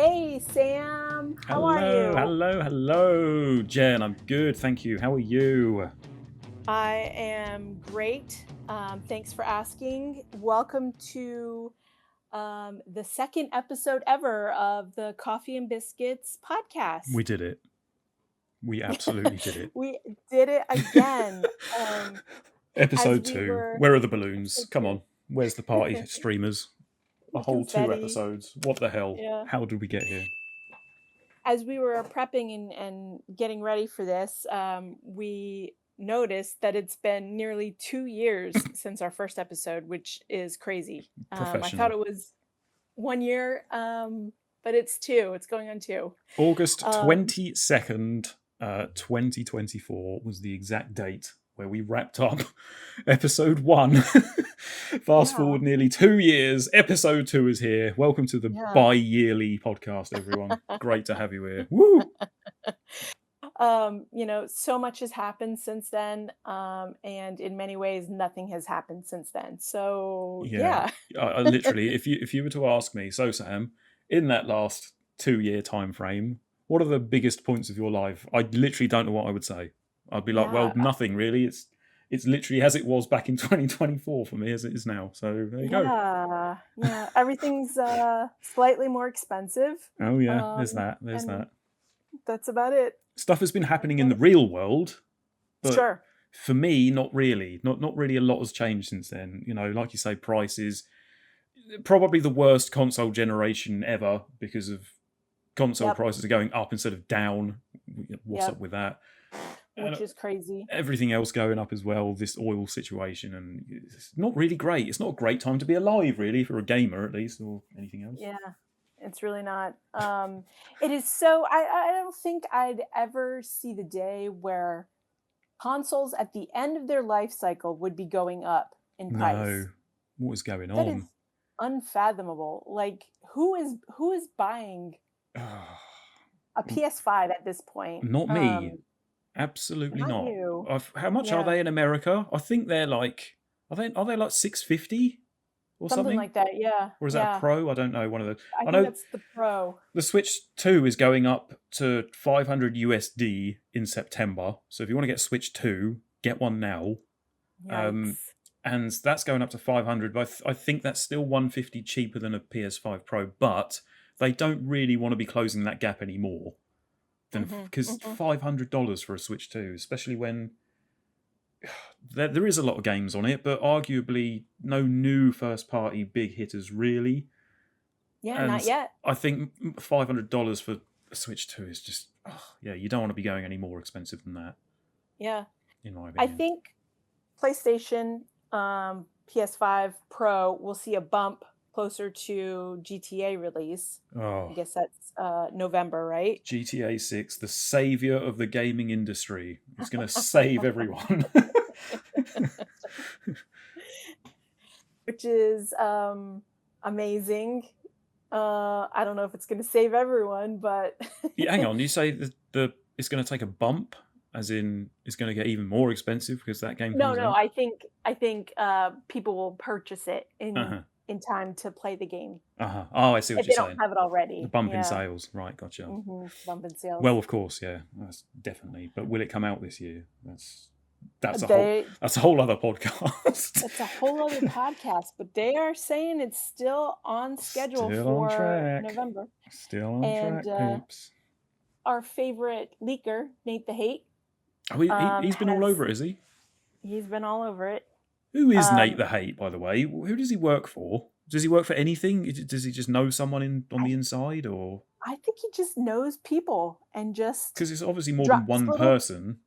Hey, Sam. How are you? Hello, Jen. I'm good, thank you. How are you? I am great. Thanks for asking. Welcome to the second episode ever of the Cawfee and Biscuits podcast. We did it. We absolutely did it. We did it again. Episode 2. Where are the balloons? Come on. Where's the party streamers? A whole Confetti. 2 episodes. What the hell? Yeah. How did we get here? As we were prepping and getting ready for this, we noticed that it's been nearly 2 years since our first episode, which is crazy. I thought it was 1 year, but it's 2. It's going on 2. August 22nd, 2024 was the exact date where we wrapped up episode 1. Fast forward nearly 2 years. Episode 2 is here. Welcome to the bi-yearly podcast, everyone. Great to have you here. Woo! So much has happened since then, and in many ways, nothing has happened since then. So yeah. I literally, if you were to ask me, so Sam, in that last 2-year time frame, what are the biggest points of your life? I literally don't know what I would say. I'd be like, well, nothing really. It's literally as it was back in 2024 for me as it is now. So there you go. Yeah. Everything's slightly more expensive. Oh yeah, there's that. That's about it. Stuff has been happening in the real world, but sure. For me, not really. Not really a lot has changed since then. You know, like you say, prices. Probably the worst console generation ever because of console prices are going up instead of down. What's up with that? Which is crazy. Everything else going up as well, this oil situation, and it's not really great. It's not a great time to be alive, really, for a gamer at least, or anything else. Yeah, it's really not. It is so... I don't think I'd ever see the day where consoles at the end of their life cycle would be going up in price. No. What is going on? That is unfathomable. Like, who is buying a PS5 at this point? Not me. Absolutely not. You. How much are they in America? I think they're like, are they like $650 or something like that? Yeah. Or is that a Pro? I don't know. One of the. I know that's the Pro. The Switch 2 is going up to $500 USD in September. So if you want to get Switch 2, get one now. Yikes. And that's going up to $500. But I think that's still $150 cheaper than a PS5 Pro. But they don't really want to be closing that gap anymore. Because $500 for a Switch 2, especially when there is a lot of games on it, but arguably no new first-party big hitters really. Yeah, and not yet. I think $500 for a Switch 2 is just, you don't want to be going any more expensive than that. Yeah. In my opinion. I think PlayStation, PS5 Pro will see a bump closer to GTA release. I guess that's November, right? GTA 6, the savior of the gaming industry. It's going to save everyone. Which is amazing. I don't know if it's going to save everyone, but... Hang on, you say it's going to take a bump? As in, it's going to get even more expensive because that game comes out? I think people will purchase it in time to play the game. Oh, I see what you're saying. If they don't have it already. The bump in sales. Right, gotcha. Bump in sales. Well, of course, yeah. That's definitely. But will it come out this year? That's a whole other podcast. It's a whole other podcast, but they are saying it's still on schedule for November. Still on track, peeps. Our favorite leaker, Nate the Hate. He's been all over it, is he? He's been all over it. Who is Nate the Hate, by the way? Who does he work for? Does he work for anything? Does he just know someone on the inside, or? I think he just knows people and just... Because it's obviously more than one person.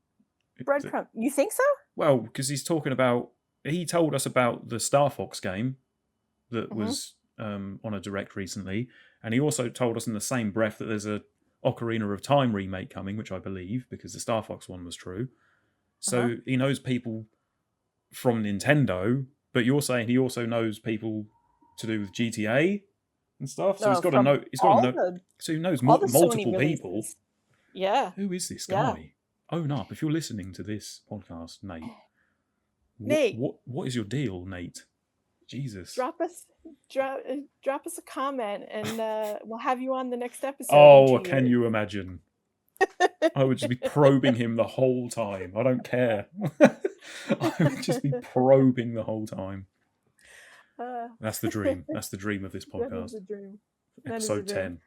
Breadcrumb. You think so? Well, because he's talking about... He told us about the Star Fox game that was on a Direct recently, and he also told us in the same breath that there's a Ocarina of Time remake coming, which I believe, because the Star Fox one was true. So he knows people from Nintendo, but you're saying he also knows people to do with GTA and stuff. So he's got to know. So he knows multiple people. Yeah. Who is this guy? Own up if you're listening to this podcast, Nate. Nate, what is your deal, Nate? Jesus. Drop us a comment, and we'll have you on the next episode. Oh, can you imagine? I would just be probing him the whole time. I don't care. I would just be probing the whole time. That's the dream. That's the dream of this podcast. That is a dream. Episode 10.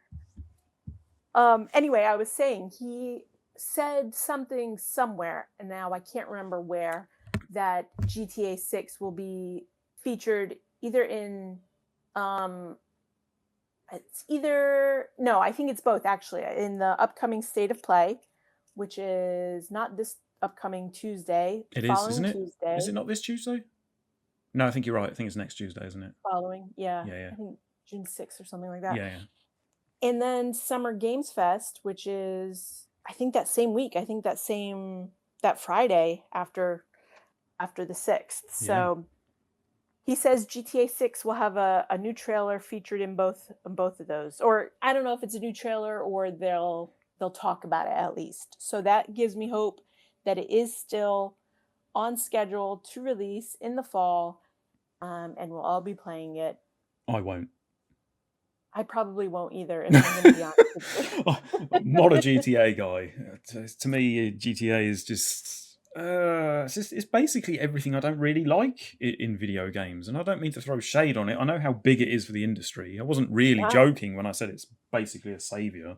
Anyway, I was saying he said something somewhere, and now I can't remember where, that GTA 6 will be featured either in I think it's both actually, in the upcoming State of Play, which is not this upcoming Tuesday. It is, isn't it? Tuesday. Is it not this Tuesday? No, I think you're right. I think it's next Tuesday, isn't it? Following, yeah. Yeah. I think June 6th or something like that. Yeah. And then Summer Games Fest, which is, I think, that same week. I think that Friday after the 6th. Yeah. So he says GTA 6 will have a new trailer featured in both of those. Or I don't know if it's a new trailer or they'll talk about it at least. So that gives me hope that it is still on schedule to release in the fall, and we'll all be playing it. I won't. I probably won't either, if I'm going to be honest with you. Not a GTA guy. To me, GTA is just... it's basically everything I don't really like in video games. And I don't mean to throw shade on it. I know how big it is for the industry. I wasn't really joking when I said it's basically a savior.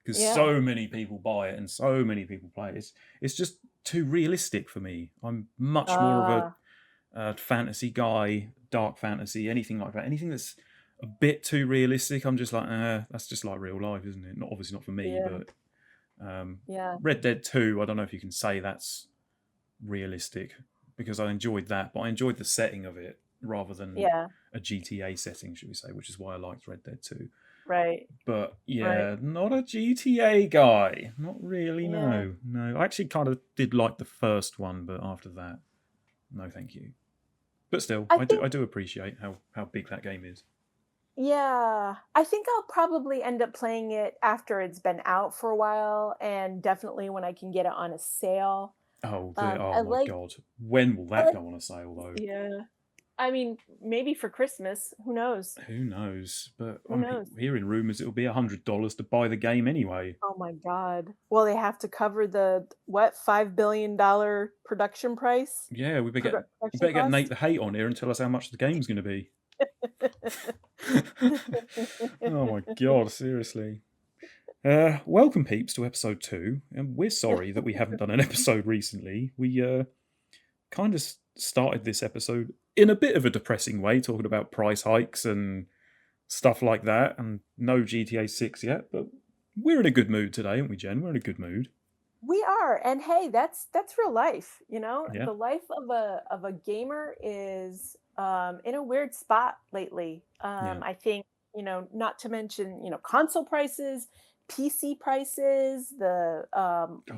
Because so many people buy it and so many people play it. It's just too realistic for me. I'm much more of a fantasy guy, dark fantasy, anything like that. Anything that's a bit too realistic, I'm just like, that's just like real life, isn't it? Obviously not for me, but Red Dead 2, I don't know if you can say that's realistic, because I enjoyed that, but I enjoyed the setting of it rather than a GTA setting, should we say, which is why I liked Red Dead 2. Right. But not a GTA guy. Not really, no. I actually kind of did like the first one, but after that, no thank you. But still, I do appreciate how big that game is. Yeah, I think I'll probably end up playing it after it's been out for a while, and definitely when I can get it on a sale. Oh, my God. When will that go on a sale, though? Yeah. I mean, maybe for Christmas. Who knows? Who knows? But I'm hearing rumours it'll be $100 to buy the game anyway. Oh, my God. Well, they have to cover the, $5 billion production price? Yeah, we better get Nate the Hate on here and tell us how much the game's going to be. Oh my God, seriously. Welcome, peeps, to episode 2. And we're sorry that we haven't done an episode recently. We kind of started this episode in a bit of a depressing way, talking about price hikes and stuff like that, and no GTA 6 yet, but we're in a good mood today, aren't we, Jen? We're in a good mood. We are, and hey, that's real life, you know? Yeah. The life of a gamer is in a weird spot lately. I think, not to mention, console prices, PC prices, the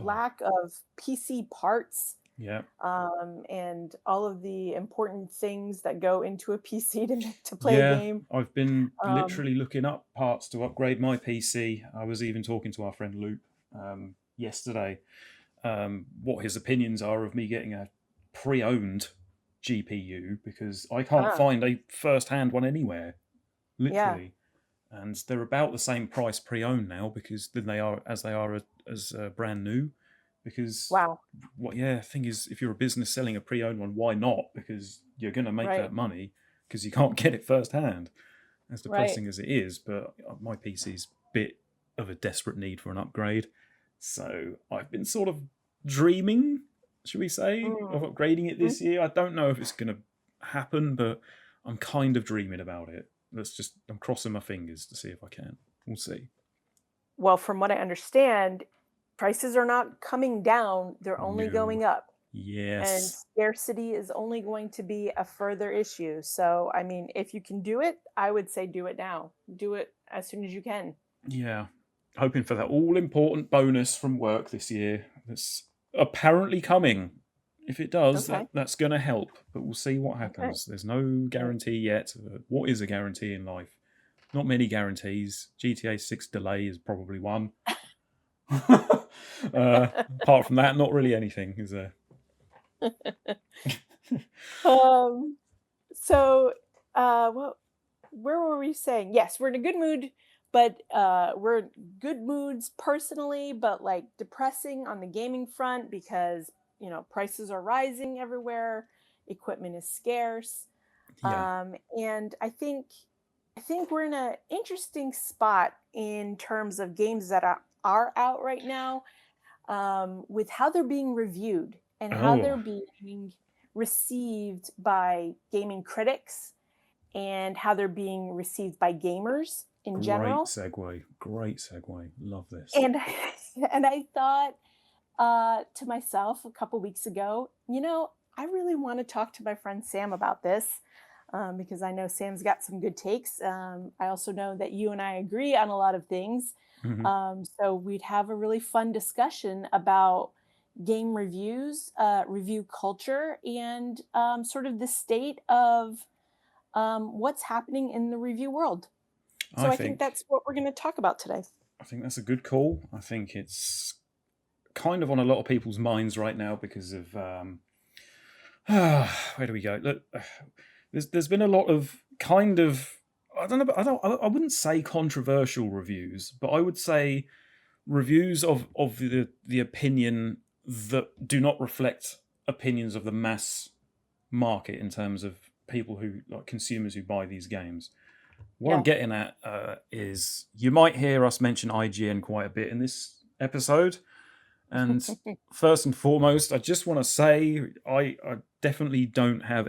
lack of PC parts. Yeah. And all of the important things that go into a PC to play a game. I've been literally looking up parts to upgrade my PC. I was even talking to our friend Luke yesterday what his opinions are of me getting a pre-owned GPU, because I can't find a first-hand one anywhere, literally. And they're about the same price pre-owned now, because they are as brand new. Because thing is, if you're a business selling a pre-owned one, why not? Because you're going to make that money, because you can't get it first-hand, as depressing as it is. But my PC's a bit of a desperate need for an upgrade, so I've been sort of dreaming, should we say, of upgrading it this year. I don't know if it's going to happen, but I'm kind of dreaming about it. I'm crossing my fingers to see if I can. We'll see. Well, from what I understand, prices are not coming down. They're only going up. Yes. And scarcity is only going to be a further issue. So, I mean, if you can do it, I would say do it now. Do it as soon as you can. Yeah. Hoping for that all-important bonus from work this year that's apparently coming. If it does, that's going to help. But we'll see what happens. There's no guarantee yet. What is a guarantee in life? Not many guarantees. GTA 6 delay is probably one. Apart from that, not really anything, is there? So where were we saying? Yes, we're in a good mood, but we're in good moods personally, but like depressing on the gaming front because prices are rising everywhere, equipment is scarce, Yeah. and I think we're in an interesting spot in terms of games that are out right now, with how they're being reviewed and how Oh, they're being received by gaming critics and how they're being received by gamers in great general. segue. Great segue. Love this. And and I thought to myself a couple weeks ago, I really want to talk to my friend Sam about this, because I know Sam's got some good takes. I also know that you and I agree on a lot of things. Hmm. So we'd have a really fun discussion about game reviews, review culture, and sort of the state of what's happening in the review world. So I I think think that's what we're going to talk about today. I think that's a good call. I think it's kind of on a lot of people's minds right now because of where do we go? Look, there's been a lot of kind of I wouldn't say controversial reviews, but I would say reviews of the opinion that do not reflect opinions of the mass market in terms of people who like consumers who buy these games. What I'm Yeah. getting at is you might hear us mention IGN quite a bit in this episode. And first and foremost, I just want to say I definitely don't have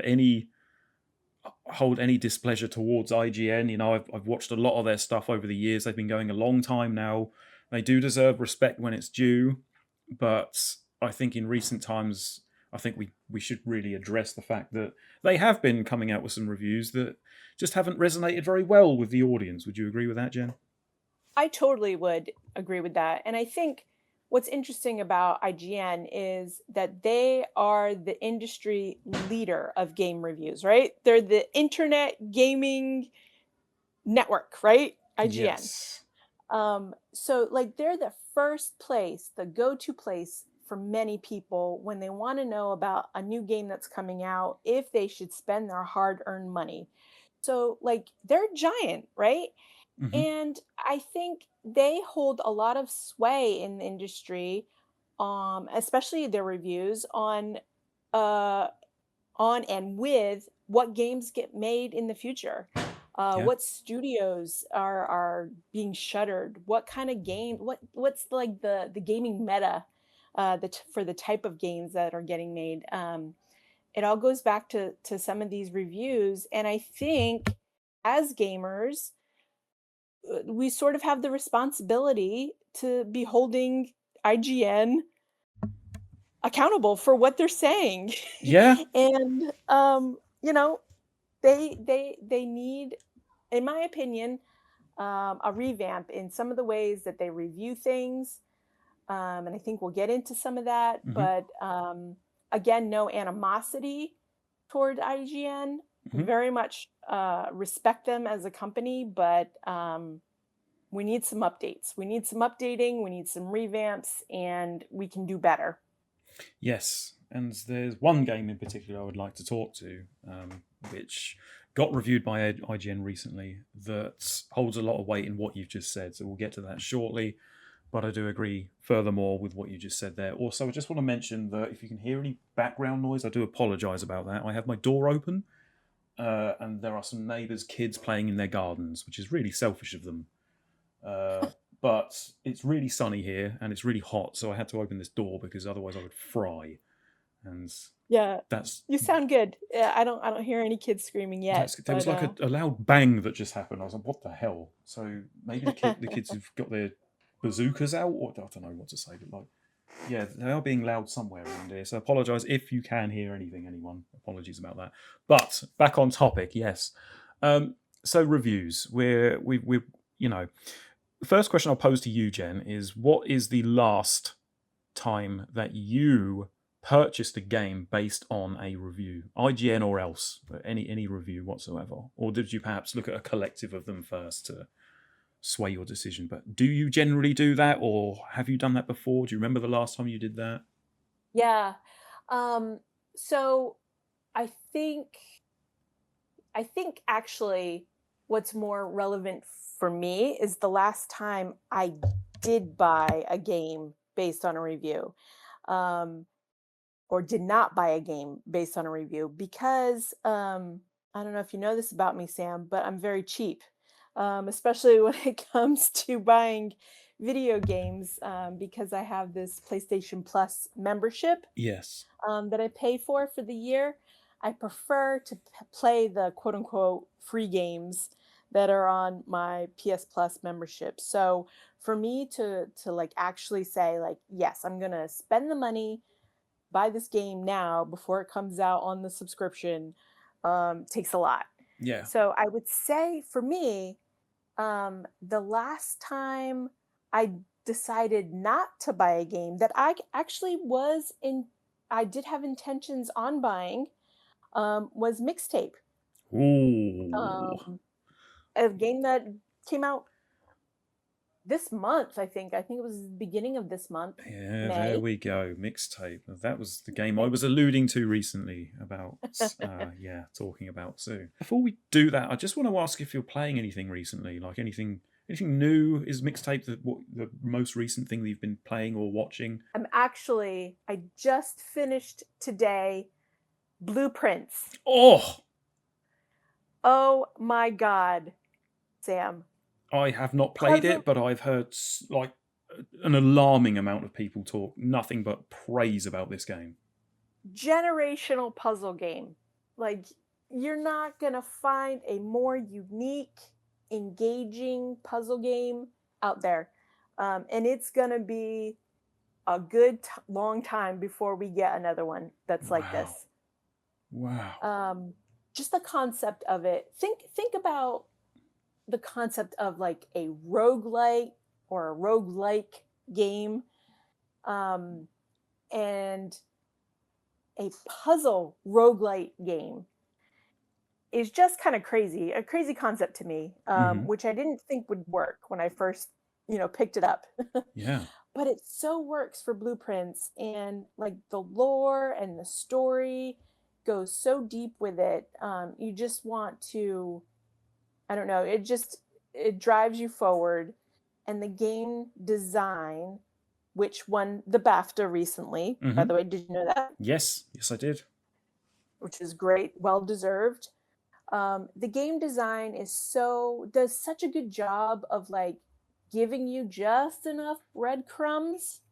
hold any displeasure towards IGN. I've watched a lot of their stuff over the years. They've been going a long time now. They do deserve respect when it's due, but I think in recent times, I think we should really address the fact that they have been coming out with some reviews that just haven't resonated very well with the audience. Would you agree with that, Jen? I totally would agree with that. And I think what's interesting about IGN is that they are the industry leader of game reviews, right? They're the internet gaming network, right? IGN. Yes. So like they're the first place, the go-to place for many people when they want to know about a new game that's coming out, if they should spend their hard-earned money. So like they're giant, right? Hmm. And I think they hold a lot of sway in the industry, especially their reviews uh, on and with what games get made in the future, Yeah. what studios are being shuttered, what kind of game, what's like the gaming meta, for the type of games that are getting made. It all goes back to some of these reviews, and I think as gamers we sort of have the responsibility to be holding IGN accountable for what they're saying. Yeah. And you know, they need, in my opinion, a revamp in some of the ways that they review things. And I think we'll get into some of that, Hmm. but again, no animosity toward IGN. Hmm. Very much respect them as a company, but we need some updates. We need some updating. We need some revamps, and we can do better. Yes, and there's one game in particular I would like to talk to, which got reviewed by IGN recently that holds a lot of weight in what you've just said. So we'll get to that shortly. But I do agree furthermore with what you just said there. Also, I just want to mention that if you can hear any background noise, I do apologise about that. I have my door open, and there are some neighbours' kids playing in their gardens, which is really selfish of them. But it's really sunny here and it's really hot, so I had to open this door because otherwise I would fry. And Yeah, that's you sound good. Yeah, I don't hear any kids screaming yet, there was but like a loud bang that just happened. I was like, "What the hell?" So maybe the kids have got their bazookas out, or I don't know what to say, but like, yeah, they are being loud somewhere around here. So apologise if you can hear anything, anyone. Apologies about that. But back on topic, yes. So reviews. We you know. First question I'll pose to you, Jen, is what is the last time that you purchased a game based on a review, IGN or else, any review whatsoever, or did you perhaps look at a collective of them first to sway your decision? But do you generally do that, or have you done that before? Do you remember the last time you did that? yeah. So I think I think actually what's more relevant for me is the last time I did buy a game based on a review, um, or did not buy a game based on a review because I don't know if you know this about me, Sam, but I'm very cheap, especially when it comes to buying video games because I have this PlayStation Plus membership Yes. that I pay for the year. I prefer to play the quote unquote free games that are on my PS Plus membership. So for me to like actually say like, yes, I'm gonna spend the money, buy this game now before it comes out on the subscription, takes a lot. Yeah. So I would say for me, the last time I decided not to buy a game that actually I did have intentions on buying, was Mixtape, Ooh. um, a game that came out this month. I think it was the beginning of this month, Yeah, there May. we go. Mixtape. That was the game I was alluding to recently about, talking about. So before we do that, I just want to ask if you're playing anything recently, like anything new. Is Mixtape the most recent thing that you've been playing or watching? I just finished today Blueprints. Oh, Oh my God, Sam. I have not played Puzzle it, but I've heard like an alarming amount of people talk nothing but praise about this game. generational puzzle game. Like, you're not going to find a more unique, engaging puzzle game out there. And it's going to be a good long time before we get another one that's like Wow. this. Wow. Just the concept of it. Think about the concept of like a roguelite or a roguelike game, and a puzzle roguelite game is just kind of crazy, a crazy concept to me, Mhm. which I didn't think would work when I first, picked it up. Yeah. But it so works for Blueprints, and like the lore and the story goes so deep with it. You just want to, I don't know, it drives you forward. And the game design, which won the BAFTA recently, by Mhm. the way, did you know that? Yes, I did. Which is great, well deserved. The game design does such a good job of like giving you just enough breadcrumbs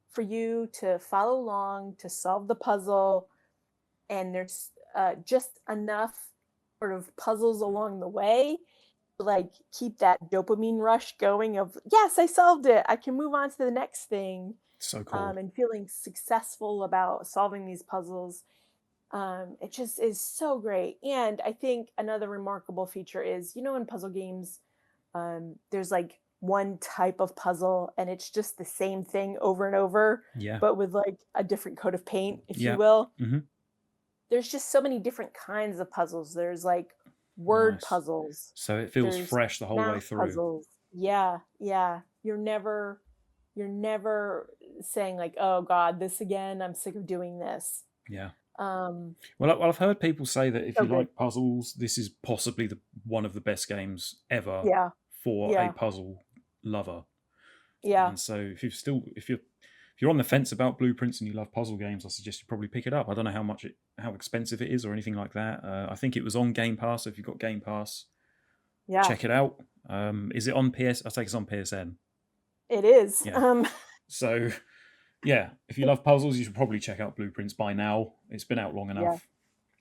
for you to follow along to solve the puzzle, and there's just enough sort of puzzles along the way to like keep that dopamine rush going of, yes, I solved it, I can move on to the next thing, So cool. and feeling successful about solving these puzzles. It just is so great. And I think another remarkable feature is, in puzzle games, there's like one type of puzzle and it's just the same thing over and over, Yeah. but with like a different coat of paint, if you Yeah. will. Mhm. There's just so many different kinds of puzzles. There's like word Nice. puzzles, So it feels there's fresh the whole way math through. puzzles. Yeah, yeah. You're never saying like, oh God, this again. I'm sick of doing this. Yeah. Um, Well, I've heard people say that if so you good. like puzzles, this is possibly one of the best games ever Yeah, for a yeah, puzzle lover. yeah. And so if you're on the fence about Blueprints and you love puzzle games, I suggest you probably pick it up. I don't know how expensive it is or anything like that. I think it was on Game Pass. So if you've got Game Pass, Yeah, check it out. Is it on PS? I think it's on PSN. it is. Yeah. So yeah, if you love puzzles, you should probably check out Blueprints by now. It's been out long Yeah, enough.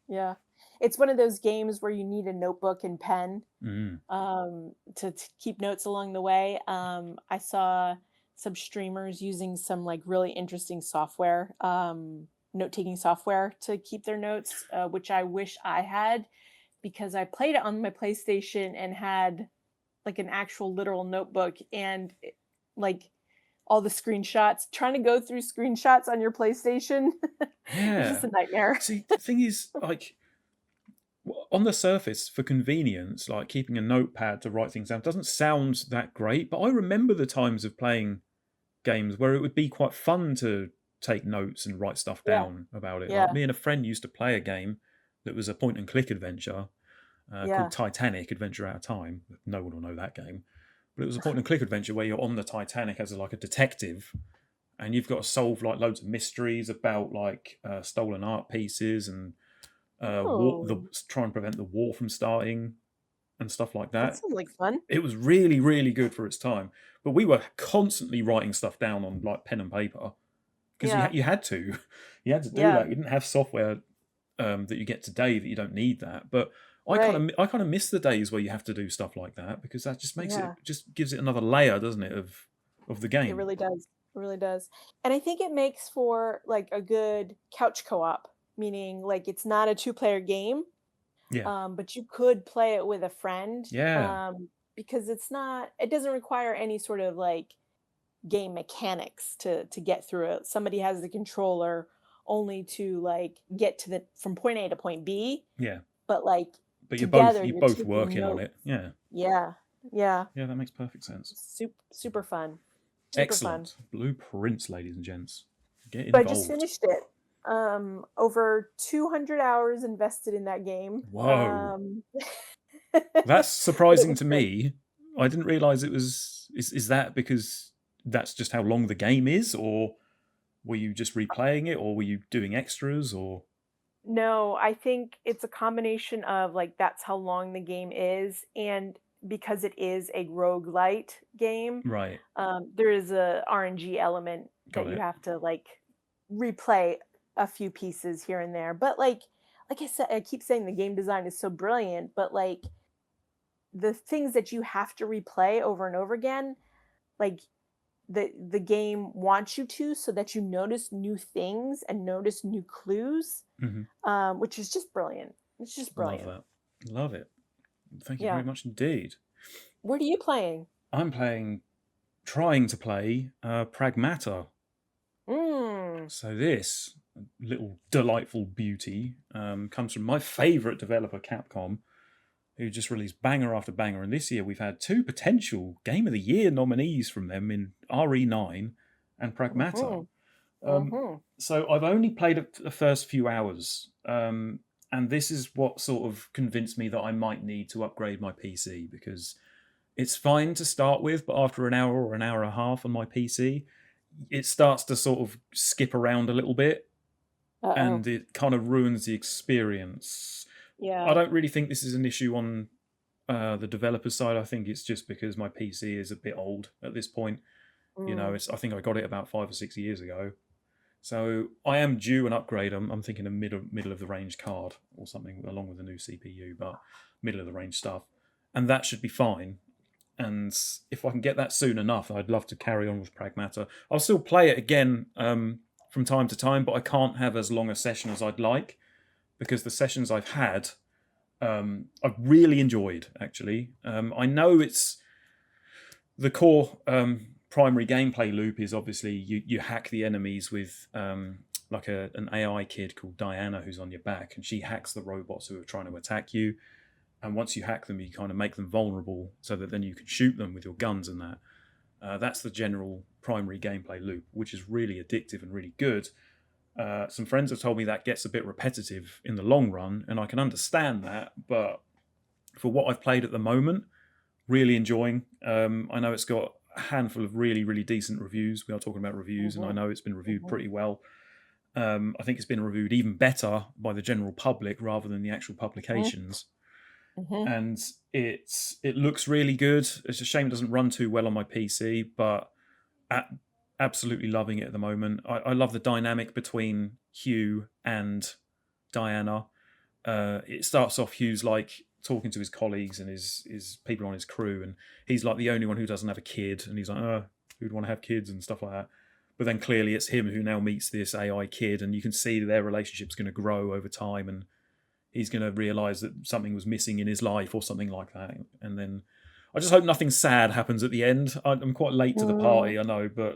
yeah. It's one of those games where you need a notebook and pen, Mm. to keep notes along the way. I saw some streamers using some like really interesting software, note-taking software to keep their notes, which I wish I had because I played it on my PlayStation and had like an actual literal notebook and like all the screenshots. Trying to go through screenshots on your PlayStation is just Yeah. a nightmare. See, the thing is, like, on the surface, for convenience, like keeping a notepad to write things down doesn't sound that great. But I remember the times of playing games where it would be quite fun to take notes and write stuff Yeah, down about it. Like yeah, me and a friend used to play a game that was a point and click adventure, called Titanic: Adventure Out of Time. No one will know that game, but it was a point and click adventure where you're on the Titanic as like a detective, and you've got to solve like loads of mysteries about like stolen art pieces and try and prevent the war from starting and stuff like that. That sounds like fun. It was really, really good for its time. But we were constantly writing stuff down on like pen and paper because you had to. You had to do that. You didn't have software that you get today that you don't need that. But I kind of miss the days where you have to do stuff like that, because that just makes it just gives it another layer, doesn't it, of the game. It really does. It really does. And I think it makes for like a good couch co-op, meaning like it's not a 2-player game. Yeah. But you could play it with a friend. Yeah. Because it doesn't require any sort of like game mechanics to get through it. Somebody has the controller only to like get from point A to point B. Yeah. But like you're both working on it. Yeah. Yeah. Yeah. Yeah, that makes perfect sense. Super fun. Excellent. Blueprints, ladies and gents. Get involved. But I just finished it. Over 200 hours invested in that game. Whoa. That's surprising to me. I didn't realize it was. Is that because that's just how long the game is, or were you just replaying it, or were you doing extras, or? No, I think it's a combination of like that's how long the game is, and because it is a roguelite game, right? There is a RNG element that you have to like replay a few pieces here and there. But like I said, I keep saying the game design is so brilliant, but like the things that you have to replay over and over again, like the game wants you to, so that you notice new things and notice new clues, which is just brilliant. It's just brilliant. Love it. Thank you very much indeed. What are you playing? I'm trying to play Pragmata. So this little delightful beauty comes from my favourite developer, Capcom, who just released banger after banger. And this year we've had 2 potential Game of the Year nominees from them in RE9 and Pragmata. So I've only played the first few hours, and this is what sort of convinced me that I might need to upgrade my PC, because it's fine to start with, but after an hour or an hour and a half on my PC, it starts to sort of skip around a little bit. And it kind of ruins the experience. Yeah. I don't really think this is an issue on the developer side. I think it's just because my PC is a bit old at this point. You know, I think I got it about 5 or 6 years ago. So I am due an upgrade. I'm thinking a middle of the range card or something, along with a new CPU, but middle of the range stuff. And that should be fine. And if I can get that soon enough, I'd love to carry on with Pragmata. I'll still play it again from time to time, but I can't have as long a session as I'd like, because the sessions I've had, I've really enjoyed, actually. I know it's the core primary gameplay loop is obviously you hack the enemies with like an AI kid called Diana who's on your back, and she hacks the robots who are trying to attack you. And once you hack them, you kind of make them vulnerable so that then you can shoot them with your guns and that. That's the general primary gameplay loop, which is really addictive and really good. Some friends have told me that gets a bit repetitive in the long run, and I can understand that. But for what I've played at the moment, really enjoying. I know it's got a handful of really, really decent reviews. We are talking about reviews, and I know it's been reviewed pretty well. I think it's been reviewed even better by the general public rather than the actual publications. And it looks really good. It's a shame it doesn't run too well on my PC, but absolutely loving it at the moment. I love the dynamic between Hugh and Diana. It starts off Hugh's like talking to his colleagues and his people on his crew, and he's like the only one who doesn't have a kid, and he's like, who'd want to have kids and stuff like that. But then clearly it's him who now meets this AI kid, and you can see their relationship's going to grow over time, and he's going to realise that something was missing in his life or something like that. And then I just hope nothing sad happens at the end. I'm quite late to the party, I know, but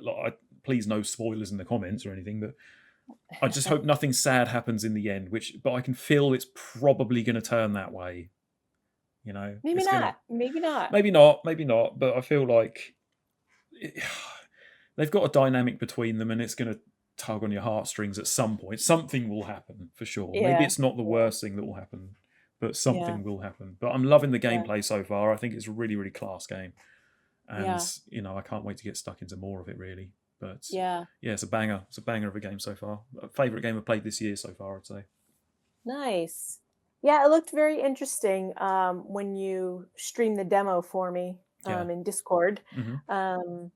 please no spoilers in the comments or anything. But I just hope nothing sad happens in the end. But I can feel it's probably going to turn that way. You know, maybe not. Maybe not. But I feel like they've got a dynamic between them, and it's going to tug on your heartstrings at some point. Something will happen for sure. Maybe it's not the worst thing that will happen, but Yeah. something will happen. But I'm loving the Yeah. gameplay so far. I think it's a really, really class game. And, Yeah. I can't wait to get stuck into more of it, really. But Yeah. yeah, it's a banger. It's a banger of a game so far. A favourite game I've played this year so far, I'd say. Nice. Yeah, it looked very interesting when you streamed the demo for me Yeah. in Discord. Hmm. Um,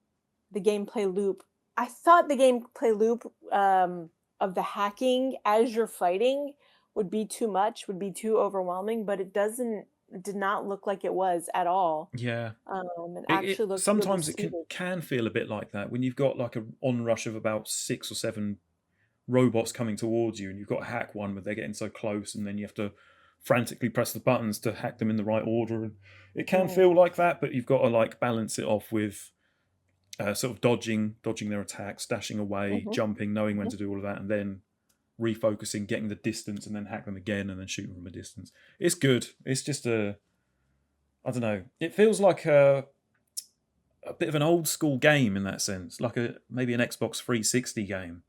the gameplay loop. I thought the gameplay loop of the hacking as you're fighting would be too much, would be too overwhelming, but it did not look like it was at all. Yeah. It It actually looked really sometimes it suited. can feel a bit like that when you've got like an onrush of about 6 or 7 robots coming towards you, and you've got to hack one, but they're getting so close, and then you have to frantically press the buttons to hack them in the right order. And it can Mm, feel like that, but you've got to like balance it off with sort of dodging their attacks, dashing away, mhm, jumping, knowing when mhm. to do all of that, and then refocusing, getting the distance, and then hack them again, and then shooting from a distance. It's good. It's just I don't know. It feels like a bit of an old school game in that sense, like maybe an Xbox 360 game,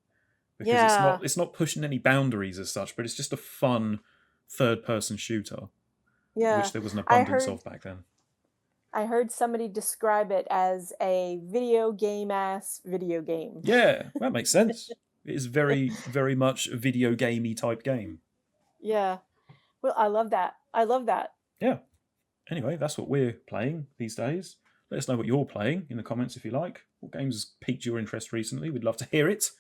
because Yeah, it's not pushing any boundaries as such, but it's just a fun third person shooter, yeah. which there was an I abundance heard of back then. I heard somebody describe it as a video game ass video game. Yeah, that makes sense. It is very, very much a video gamey type game. Yeah. Well, I love that. I love that. Yeah. Anyway, that's what we're playing these days. Let us know what you're playing in the comments if you like. What games has piqued your interest recently? We'd love to hear it.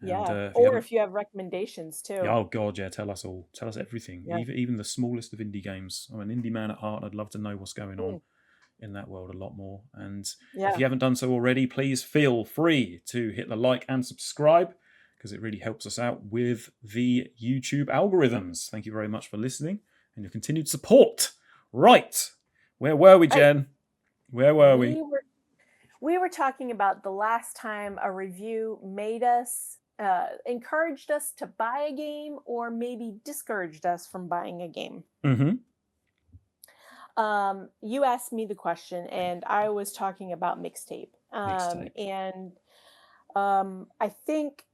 And Yeah. if you Or haven't, if you have recommendations yeah, too. oh god, yeah, tell us all. Tell us everything. Yeah. Even the smallest of indie games. I'm an indie man at heart. I'd love to know what's going on Mm, in that world a lot more. And if yeah. you haven't done so already, please feel free to hit the like and subscribe, because it really helps us out with the YouTube algorithms. Thank you very much for listening and your continued support. Right. Where were we, I Jen? Where were we? we were talking about the last time a review made us encouraged us to buy a game or maybe discouraged us from buying a game. Mm-hmm. You asked me the question, and I was talking about Mixtape. Mixtape. And I think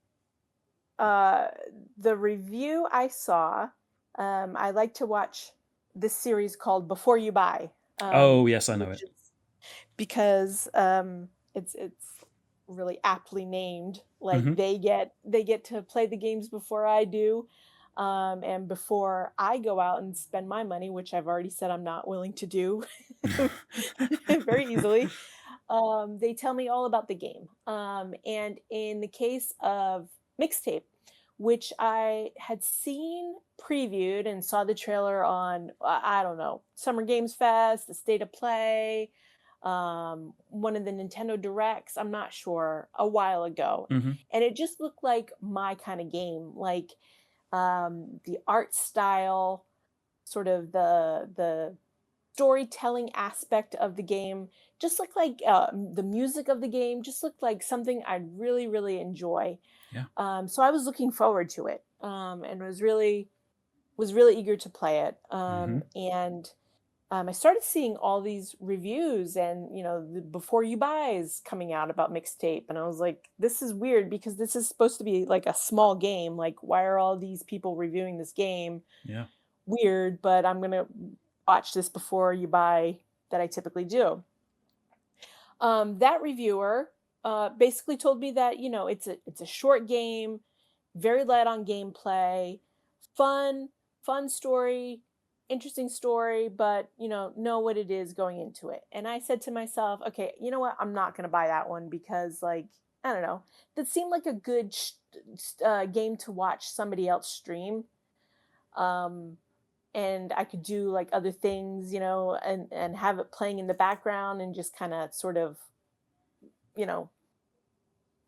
uh, the review I saw, I like to watch this series called Before You Buy, Oh, yes, I know which it. is because it's really aptly named. Like Mm-hmm. they get to play the games before I do, and before I go out and spend my money, which I've already said I'm not willing to do very easily. They tell me all about the game. And in the case of Mixtape, which I had seen previewed and saw the trailer on, I don't know, Summer Games Fest, the State of Play, one of the Nintendo Directs, I'm not sure, a while ago. Mm-hmm. And it just looked like my kind of game, like the art style, sort of the storytelling aspect of the game just looked like the music of the game just looked like something I'd really, really enjoy. Yeah. So I was looking forward to it and was really eager to play it. Mm-hmm. And I started seeing all these reviews and the before you buys coming out about Mixtape, and I was like, this is weird because this is supposed to be like a small game. Like, why are all these people reviewing this game? Yeah. Weird, but I'm gonna watch this before you buy that I typically do. That reviewer basically told me that it's a short game, very light on gameplay, fun, fun story, interesting story, but know what it is going into it. And I said to myself, okay, you know what? I'm not going to buy that one because, like, I don't know, that seemed like a good game to watch somebody else stream. Um, and I could do like other things, and have it playing in the background and just kind of sort of, you know,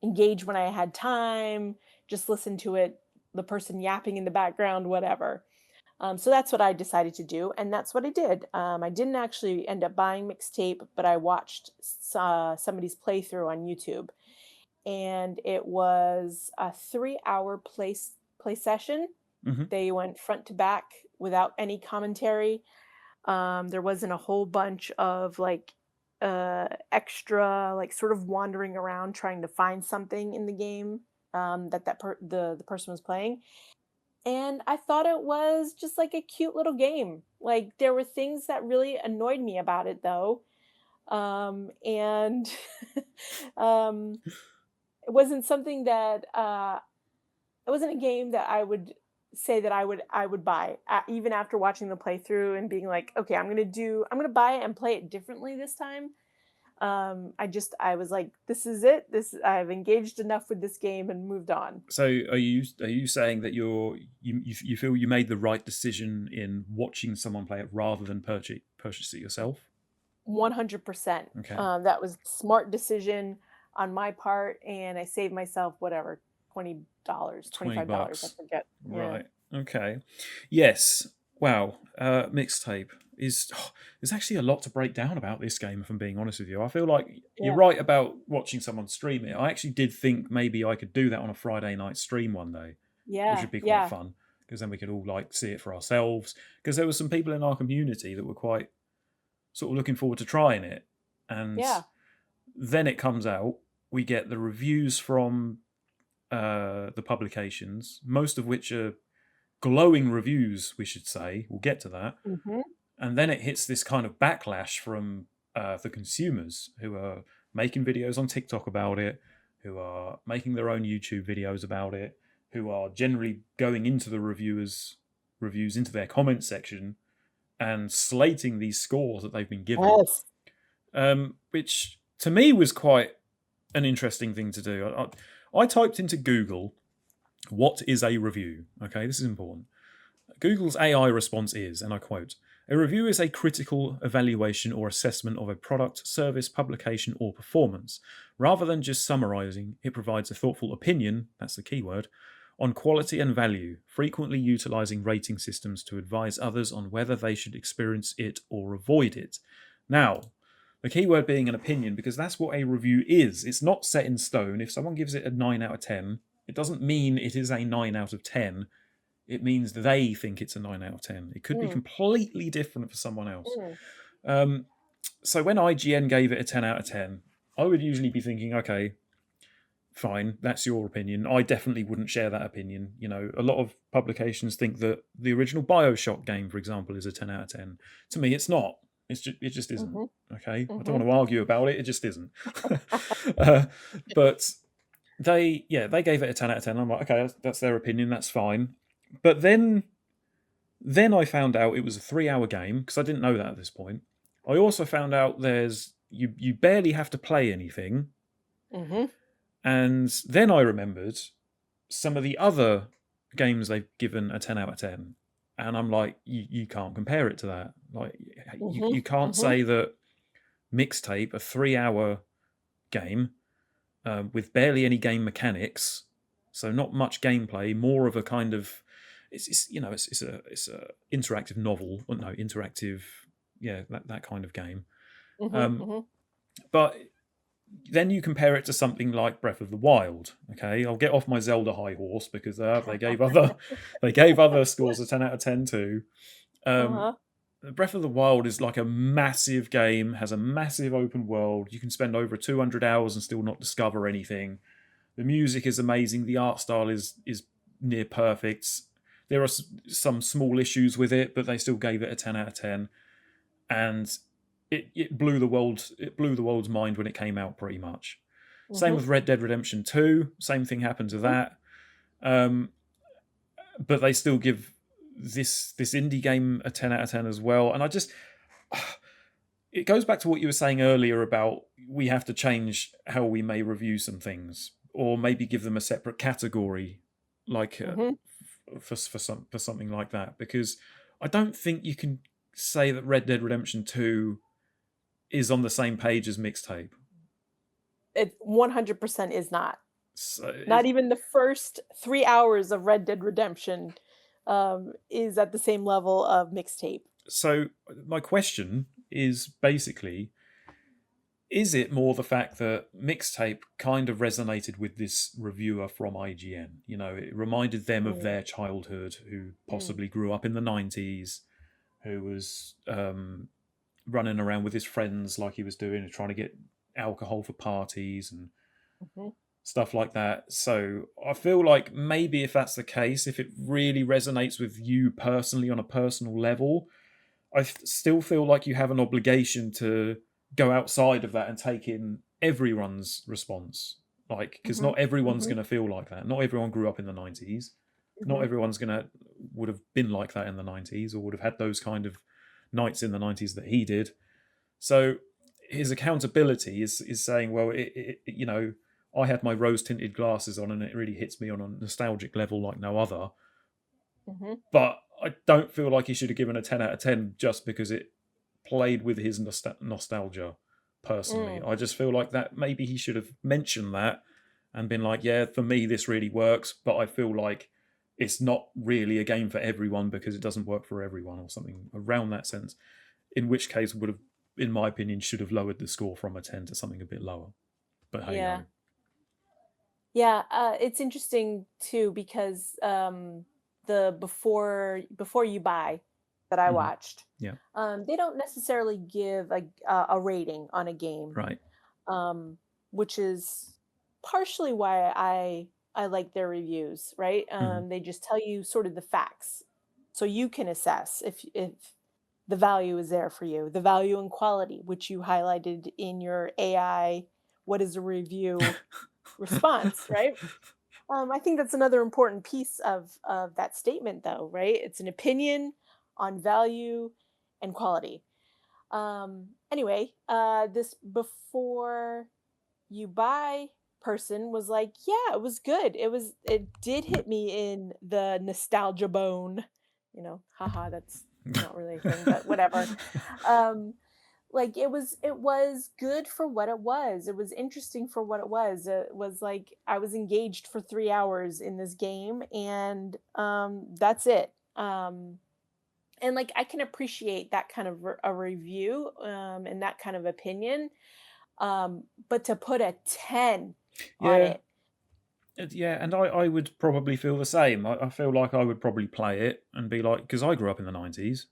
engage when I had time, just listen to it, the person yapping in the background, whatever. So that's what I decided to do, and that's what I did. I didn't actually end up buying Mixtape, but I watched somebody's playthrough on YouTube, and it was a 3-hour play session. Mm-hmm. They went front to back without any commentary. There wasn't a whole bunch of like extra, like sort of wandering around trying to find something in the game that the person was playing. and I thought it was just like a cute little game. Like there were things that really annoyed me about it though. And um it wasn't something that it wasn't a game that I would say that I would buy even after watching the playthrough and being like, okay, I'm gonna buy it and play it differently this time. I was like, this is it. I've engaged enough with this game and moved on. So are you saying that you feel you made the right decision in watching someone play it rather than purchase it yourself? 100%. Okay. That was a smart decision on my part, and I saved myself whatever, $20, $25, I $20. forget. Yeah. Right. Okay. Yes. Wow. Mixtape is. There's actually a lot to break down about this game, if I'm being honest with you. I feel like you're Yeah. right about watching someone stream it. I actually did think maybe I could do that on a Friday night stream one day, which Yeah. would be quite Yeah. fun, because then we could all like see it for ourselves. Because there were some people in our community that were quite sort of looking forward to trying it, and Yeah. then it comes out. We get the reviews from the publications, most of which are glowing reviews, we should say. We'll get to that. Hmm. And then it hits this kind of backlash from the consumers who are making videos on TikTok about it, who are making their own YouTube videos about it, who are generally going into the reviews into their comment section and slating these scores that they've been given, Yes. which to me was quite an interesting thing to do. I typed into Google, what is a review? Okay, this is important. Google's AI response is, and I quote, a review is a critical evaluation or assessment of a product, service, publication, or performance. Rather than just summarizing, it provides a thoughtful opinion, that's the key word, on quality and value, frequently utilizing rating systems to advise others on whether they should experience it or avoid it. Now, the key word being an opinion, because that's what a review is. It's not set in stone. If someone gives it a 9 out of 10, it doesn't mean it is a 9 out of 10. It means they think it's a 9 out of 10. It could be completely different for someone else. So when IGN gave it a 10 out of 10, I would usually be thinking, okay, fine, that's your opinion. I definitely wouldn't share that opinion. You know, a lot of publications think that the original BioShock game, for example, is a 10 out of 10. To me, it's not. It just isn't. Okay, I don't want to argue about it. It just isn't. But they gave it a 10 out of 10. I'm like, okay, that's their opinion. That's fine. But then I found out it was a 3-hour game, because I didn't know that at this point. I also found out you barely have to play anything. And then I remembered some of the other games they've given a 10 out of 10. And I'm like, you can't compare it to that. Like, you can't say that Mixtape, a 3-hour game with barely any game mechanics, so not much gameplay, more of a kind of it's a interactive novel, or no, interactive, that kind of game. But then you compare it to something like Breath of the Wild. Okay, I'll get off my Zelda high horse, because they gave other scores a 10 out of 10 too. Breath of the Wild is like a massive game, has a massive open world. You can spend over 200 hours and still not discover anything. The music is amazing. The art style is near perfect. There are some small issues with it, but they still gave it a 10 out of 10. And it blew the world's mind when it came out, pretty much. Same with Red Dead Redemption 2. Same thing happened to that. But they still give this indie game a 10 out of 10 as well. And it goes back to what you were saying earlier about we have to change how we may review some things, or maybe give them a separate category, like for something like that. Because I don't think you can say that Red Dead Redemption 2 is on the same page as Mixtape. It 100% is not. So Not even the first 3 hours of Red Dead Redemption is at the same level of Mixtape. So my question is basically, is it more the fact that Mixtape kind of resonated with this reviewer from IGN? You know, it reminded them of their childhood, who possibly grew up in the 90s, who was running around with his friends like he was doing, trying to get alcohol for parties. And stuff like that. So I feel like maybe if that's the case, if it really resonates with you personally on a personal level, I still feel like you have an obligation to go outside of that and take in everyone's response. Like, because Mm-hmm. not everyone's Mm-hmm. going to feel like that. Not everyone grew up in the 90s. Not Mm-hmm. everyone's would have been like that in the 90s, or would have had those kind of nights in the 90s that he did. So his accountability is saying, well, I had my rose tinted glasses on, and it really hits me on a nostalgic level like no other. Mm-hmm. But I don't feel like he should have given a 10 out of 10 just because it played with his nostalgia. Personally, I just feel like that maybe he should have mentioned that and been like, yeah, for me this really works, but I feel like it's not really a game for everyone because it doesn't work for everyone, or something around that sense. In which case, would have, in my opinion, should have lowered the score from a 10 to something a bit lower. But hey Yeah. ho. Yeah, it's interesting too because the before you buy that I Mhm. watched, Yeah. they don't necessarily give a rating on a game, Right. which is partially why I like their reviews, right? Mhm. They just tell you sort of the facts, so you can assess if the value is there for you, the value and quality, which you highlighted in your AI. What is a review response, right? I think that's another important piece of that statement, though, right? It's an opinion on value and quality. Anyway, this before you buy person was like, yeah, it was good. It did hit me in the nostalgia bone. Haha, that's not really a thing, but whatever. Um, like it was good for what it was. It was interesting for what it was. It was like I was engaged for 3 hours in this game, and that's it. And like I can appreciate that kind of a review, and that kind of opinion, but to put a 10 on Yeah. it. Yeah, and I would probably feel the same. I feel like I would probably play it and be like, because I grew up in the 90s.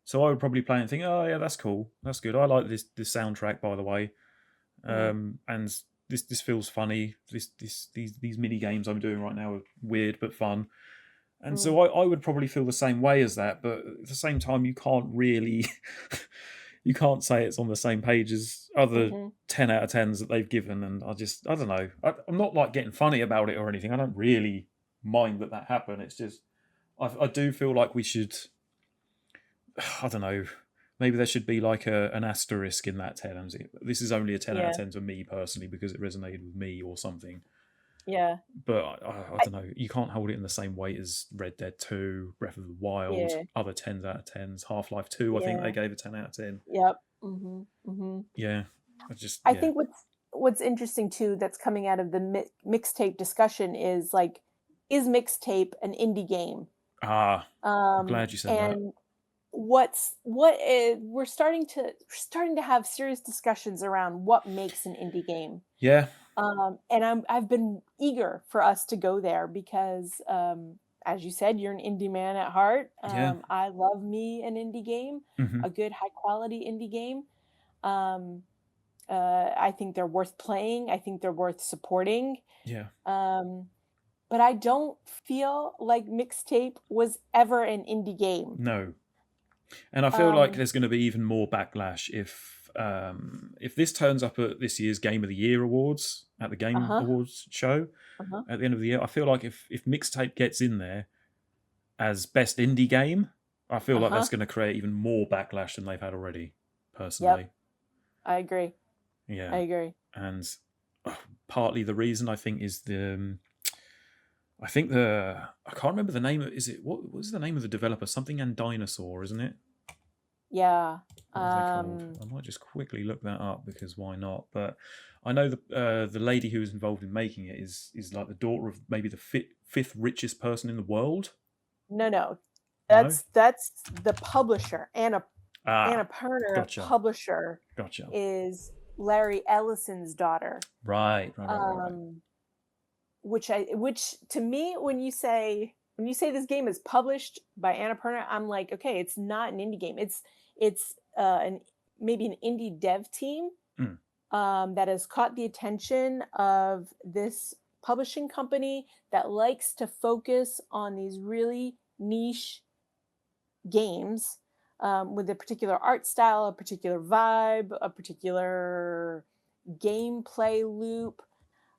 So I would probably play it and think, oh yeah, that's cool, that's good. I like this soundtrack, by the way, Mhm. and this feels funny. These mini games I'm doing right now are weird but fun, and Mm. so I would probably feel the same way as that. But at the same time, you can't really you can't say it's on the same page as other Mhm. 10 out of 10s that they've given. And I don't know. I'm not like getting funny about it or anything. I don't really mind that happened. It's just I do feel like we should. I don't know. Maybe there should be like an asterisk in that 10. This is only a 10 out of Yeah. 10 for me personally because it resonated with me or something. Yeah. But I I, don't know. You can't hold it in the same weight as Red Dead 2, Breath of the Wild, yeah. other 10s out of 10s. Half-Life 2, I think they Yeah. gave a 10 out of 10. Yep. Mhm. Mhm. Yeah. I Yeah. think what's interesting too that's coming out of the mixtape discussion is like, is mixtape an indie game? Ah, I'm glad you said that. And we're starting to have serious discussions around what makes an indie game. Yeah. And I've been eager for us to go there because, as you said, you're an indie man at heart. Yeah. I love me an indie game, Hmm. a good high quality indie game. Um, I think they're worth playing. I think they're worth supporting. Yeah. Um, but I don't feel like Mixtape was ever an indie game. No. And I feel like Um, there's going to be even more backlash if this turns up at this year's Game of the Year awards at the Game uh-huh, Awards show uh-huh. at the end of the year. I feel like if Mixtape gets in there as best indie game, I feel like Uh-huh. that's going to create even more backlash than they've had already. Yep. Personally, I agree. I yeah, agree. and partly the reason I think is I think I can't remember the name. Is it what was the name of the developer? Something and Dinosaur, isn't it? Yeah. What are they called? Um, I might just quickly look that up because why not? But I know the lady who was involved in making it is like the daughter of maybe the fifth richest person in the world. no. No, That's the publisher. Anna ah, Perner gotcha, publisher gotcha. is Larry Ellison's daughter. Right. Um, which to me, when you say this game is published by Anna Perner, I'm like, okay, it's not an indie game. It's maybe an indie dev team, Mm. that has caught the attention of this publishing company that likes to focus on these really niche games with a particular art style, a particular vibe, a particular gameplay loop.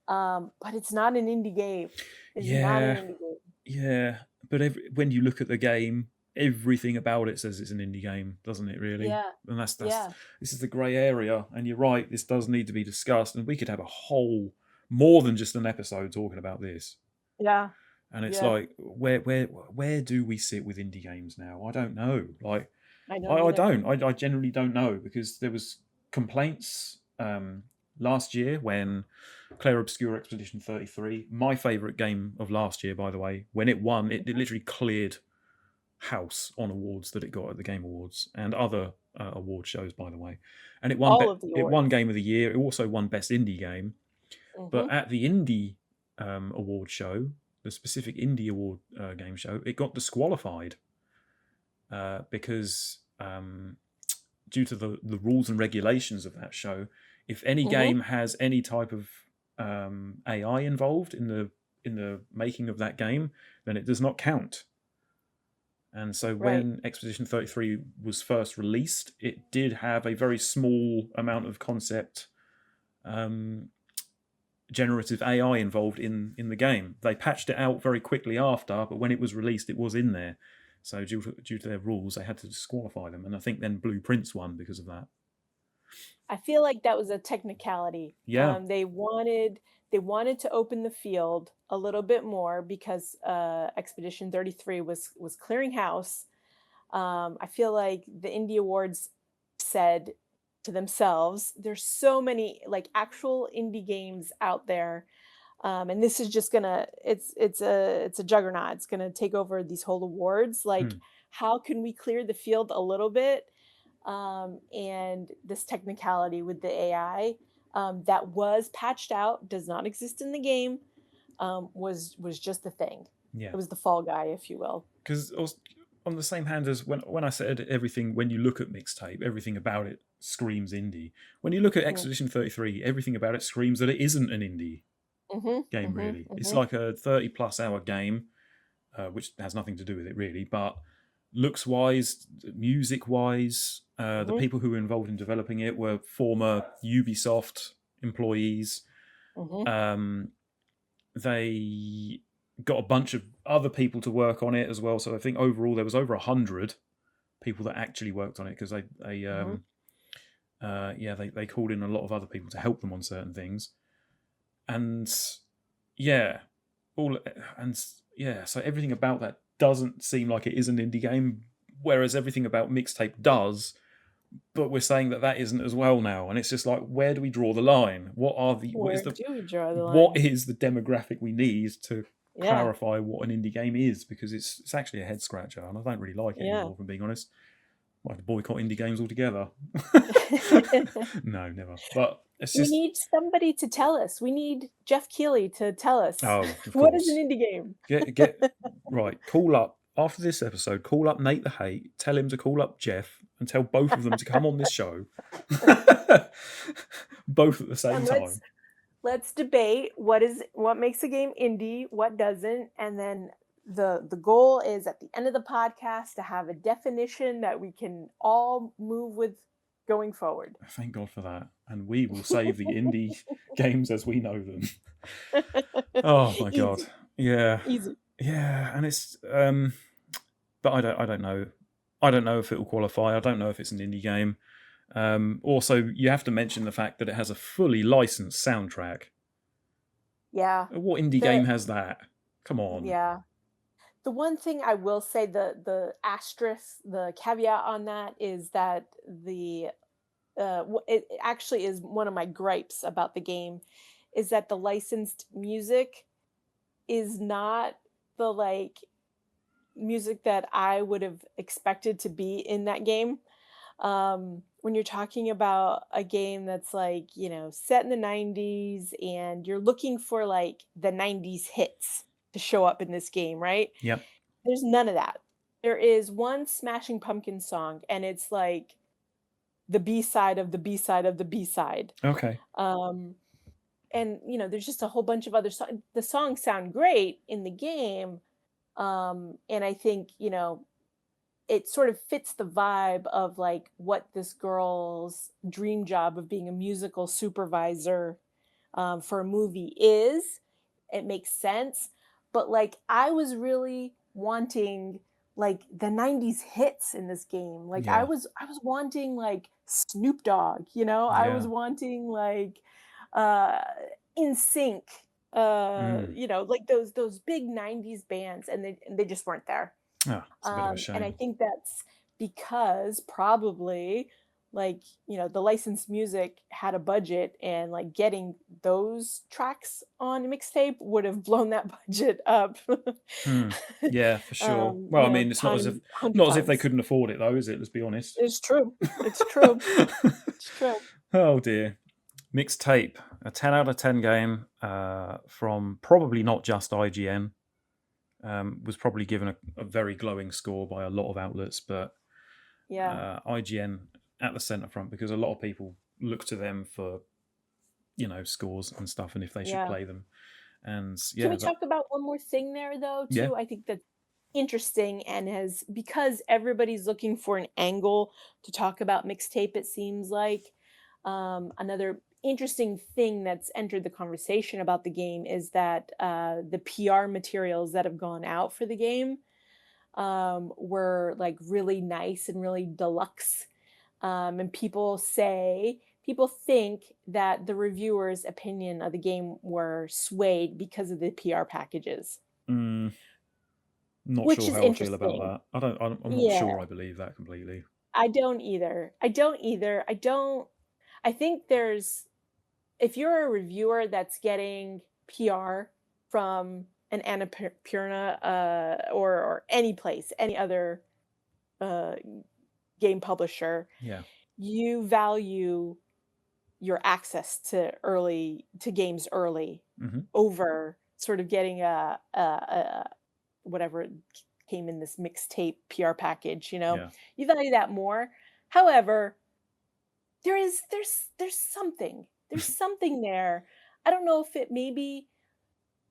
But it's not an indie game. It's not an Yeah, indie game. yeah. But when you look at the game, everything about it says it's an indie game, doesn't it? Really, Yeah, and that's yeah, this is the grey area. And you're right, this does need to be discussed, and we could have a whole more than just an episode talking about this. yeah, And it's yeah. like, where do we sit with indie games now? I don't know. Like, I don't I either. don't. I generally don't know, because there was complaints last year when Clair Obscur Expedition 33, my favourite game of last year, by the way, when it won, it literally cleared house on awards that it got at the Game Awards and other award shows, by the way. And it won All of the it won awards. Game of the Year. It also won Best Indie Game. But Mhm. at the indie award show, the specific indie award game show, it got disqualified because due to the rules and regulations of that show, if any Mhm. game has any type of AI involved in the making of that game, then it does not count. And so Right. when Expedition 33 was first released, it did have a very small amount of concept generative AI involved in the game. They patched it out very quickly after, but when it was released, it was in there. So due to their rules, they had to disqualify them, and I think then Blueprints won because of that. I feel like that was a technicality. Yeah. They wanted to open the field a little bit more because Expedition 33 was clearing house. I feel like the Indie Awards said to themselves, "There's so many like actual indie games out there, and this is just gonna it's a juggernaut. It's gonna take over these whole awards. Like, how can we clear the field a little bit?" And this technicality with the AI that was patched out, does not exist in the game, was just the thing. Yeah. It was the fall guy, if you will. Because on the same hand as when I said everything, when you look at Mixtape, everything about it screams indie. When you look at Expedition 33, everything about it screams that it isn't an indie game, really. It's like a 30+ hour game, which has nothing to do with it, really. But looks wise, music wise, the people who were involved in developing it were former Ubisoft employees. They got a bunch of other people to work on it as well. So I think overall there was over 100 people that actually worked on it, because they called in a lot of other people to help them on certain things. And so everything about that doesn't seem like it is an indie game, whereas everything about Mixtape does. But we're saying that isn't as well now, and it's just like, where do we draw the line? What do we draw the line? What is the demographic we need to clarify what an indie game is? Because it's actually a head scratcher, and I don't really like it anymore, if I'm being honest. I like to boycott indie games altogether. No, never. But it's we just need somebody to tell us. We need Jeff Keighley to tell us what is an indie game. Get right. Call up after this episode. Call up Nate the Hate. Tell him to call up Jeff and tell both of them to come on this show. Both at the same time. Let's debate what makes a game indie, what doesn't, and then the goal is at the end of the podcast to have a definition that we can all move with going forward. Thank God for that. And we will save the indie games as we know them. Oh my God. Yeah. Easy. Yeah, and it's but I don't know. I don't know if it will qualify. I don't know if it's an indie game. Also, you have to mention the fact that it has a fully licensed soundtrack. Yeah. What indie game has that? Come on. Yeah. The one thing I will say, the asterisk, the caveat on that is that it actually is one of my gripes about the game, is that the licensed music is not the like music that I would have expected to be in that game. When you're talking about a game that's like, set in the 90s and you're looking for like the 90s hits to show up in this game, right? Yep. There's none of that. There is one Smashing Pumpkins song, and it's like the B-side of the B-side of the B-side. Okay. And there's just a whole bunch of other songs. The songs sound great in the game, and I think it sort of fits the vibe of like what this girl's dream job of being a musical supervisor for a movie is. It makes sense, but like I was really wanting like the 90s hits in this game. Like I Yeah. was wanting like Snoop Dogg, I was Yeah. wanting like In Sync, Mm. like those big 90s bands, and they just weren't there. Oh, it's a bit of a And I shame. think that's because probably like, the licensed music had a budget, and like getting those tracks on Mixtape would have blown that budget up. Yeah, for sure. Well, I mean, it's not as if 100 they times. couldn't afford it, though, is it? Let's be honest. It's true. It's true. It's true. Oh dear. Mixtape, a 10 out of 10 game from probably not just IGN. Was probably given a very glowing score by a lot of outlets, but Yeah. IGN at the centre front, because a lot of people look to them for scores and stuff, and if they should Yeah. play them. And Can we talk about one more thing there though, Yeah. too? I think that's interesting, and because everybody's looking for an angle to talk about Mixtape, it seems like another interesting thing that's entered the conversation about the game is that the PR materials that have gone out for the game were like really nice and really deluxe. And people think that the reviewers' opinion of the game were swayed because of the PR packages. Not Which sure is how I feel about interesting. that. I'm not Yeah. sure I believe that completely. I don't either. I think if you're a reviewer that's getting PR from an Annapurna or any place, any other game publisher, Yeah. you value your access to games early over sort of getting a whatever came in this Mixtape PR package. Yeah. You value that more. However, there's something there. I don't know if it maybe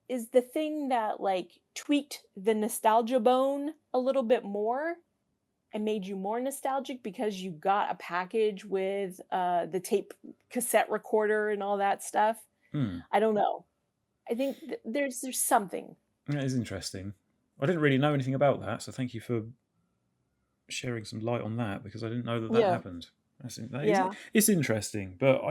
is the thing that like tweaked the nostalgia bone a little bit more and made you more nostalgic because you got a package with the tape cassette recorder and all that stuff. I don't know. I think there's something. That is interesting. I didn't really know anything about that, so thank you for sharing some light on that, because I didn't know that happened. It's interesting, but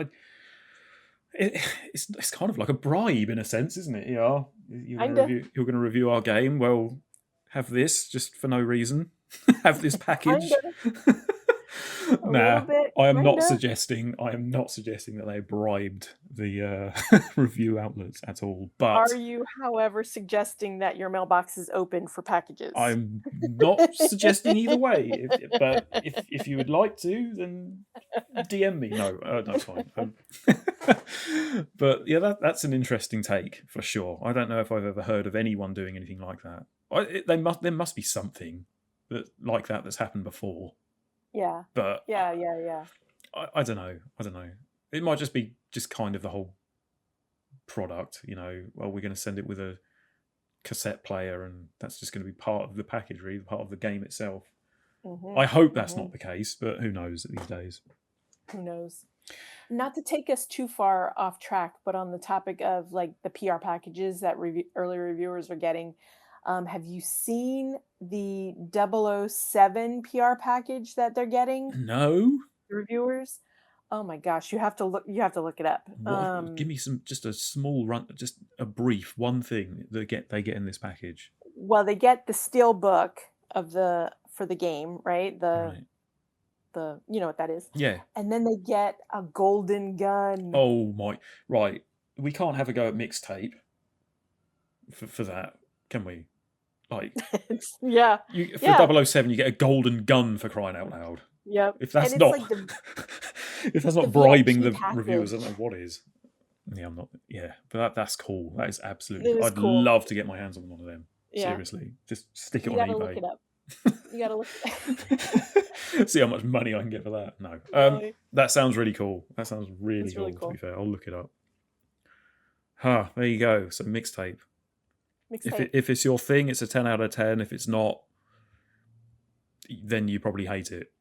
it's kind of like a bribe in a sense, isn't it? Yeah, you're going to review our game. Well, have this just for no reason. Have this package. Nah, I am not suggesting that they bribed the review outlets at all. But are you, however, suggesting that your mailbox is open for packages? I'm not suggesting either way. But if you would like to, then DM me. No, it's fine. But yeah, that's an interesting take for sure. I don't know if I've ever heard of anyone doing anything like that. There must be something like that's happened before. Yeah. But yeah. I don't know. It might just be kind of the whole product. Well, we're going to send it with a cassette player, and that's just going to be part of the package, really, part of the game itself. I hope that's not the case, but who knows these days? Who knows? Not to take us too far off track, but on the topic of like the PR packages that early reviewers are getting, have you seen the 007 PR package that they're getting? No. The reviewers? Oh my gosh, you have to look it up. Give me just a small run, just a brief one thing they get in this package. Well, they get the steel book for the game, right? The you know what that is. Yeah. And then they get a golden gun. Oh my, right. We can't have a go at Mixtape for that, can we? Like, yeah. For 007, you get a golden gun, for crying out loud. Yep. If that's not, like if that's not bribing the reviewers, I don't know what is. Yeah, I'm not. Yeah, but that's cool. That is absolutely. I'd love to get my hands on one of them. Yeah. Seriously, just stick it on eBay. Look it up. You gotta look. See how much money I can get for that. No. Really? That sounds really cool. That sounds really It's really cool, cool. to be fair. I'll look it up. There you go. So Mixtape. Mixtape. If it's your thing, it's a 10 out of 10. If it's not, then you probably hate it.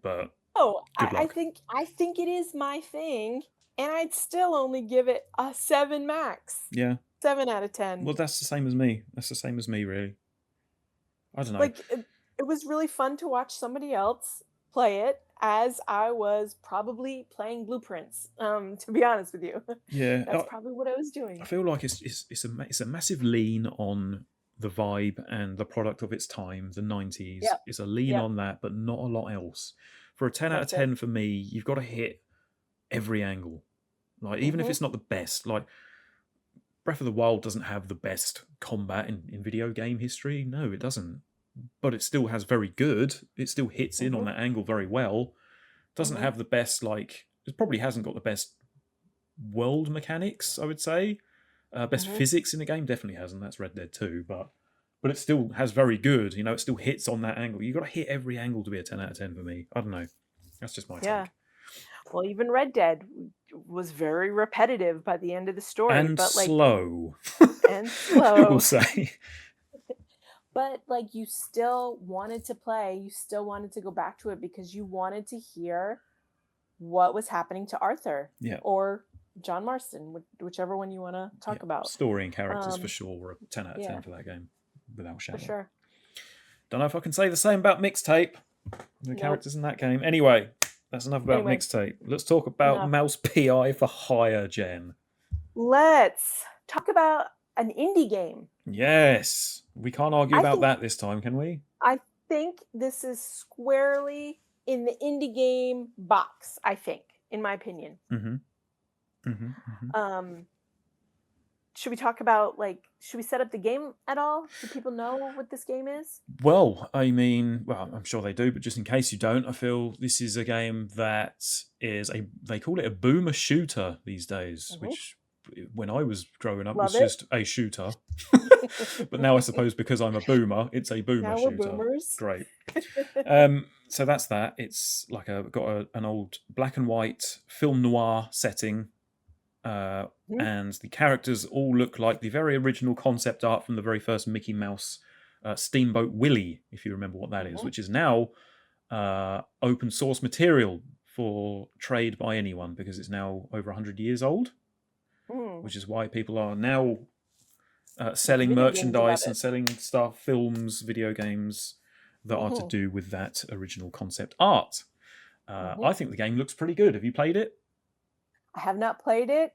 But Oh, good luck. I think it is my thing, and I'd still only give it a 7 max. Yeah. 7 out of 10. Well, that's the same as me. That's the same as me, really. I don't know. Like, it was really fun to watch somebody else play it as I was probably playing Blueprints, to be honest with you. Yeah. That's probably what I was doing. I feel like it's a massive lean on the vibe and the product of its time, the 90s. Yep. It's a lean Yep. on that, but not a lot else. For a 10 out of That's 10 for me, you've got to hit every angle. Like, even if it's not the best, like Breath of the Wild doesn't have the best combat in video game history. No, it doesn't. But it still has very good. It still hits in on that angle very well. Doesn't have the best, like, it probably hasn't got the best world mechanics, I would say. Best physics in the game definitely hasn't. That's Red Dead 2, but it still has very good. You know, it still hits on that angle. You've got to hit every angle to be a 10 out of 10 for me. I don't know. That's just my take. Well, even Red Dead was very repetitive by the end of the story. And but, like, slow. And slow. We'll say. But, like, you still wanted to play. You still wanted to go back to it because you wanted to hear what was happening to Arthur. Yeah. Or John Marston, whichever one you want to talk about. Story and characters for sure were a 10 out of 10 for that game, without a shadow. For sure. Don't know if I can say the same about Mixtape. The characters in that game. Anyway, that's enough about Mixtape. Let's talk about Mouse PI for Hire, Jen. Let's talk about an indie game. Yes. We can't argue about that this time, can we? I think this is squarely in the indie game box, I think, in my opinion. Should we talk about, like, should we set up the game at all? Do people know what this game is? Well, I mean, I'm sure they do, but just in case you don't, I feel this is a game that is they call it a boomer shooter these days, which when I was growing up was just a shooter. But now I suppose because I'm a boomer, it's a boomer shooter. We're boomers. Great. So that's that. It's like an old black and white film noir setting. And the characters all look like the very original concept art from the very first Mickey Mouse Steamboat Willie, if you remember what that is, which is now open source material for trade by anyone because it's now over 100 years old, which is why people are now selling merchandise and selling stuff, films, video games that are to do with that original concept art. I think the game looks pretty good. Have you played it? I have not played it.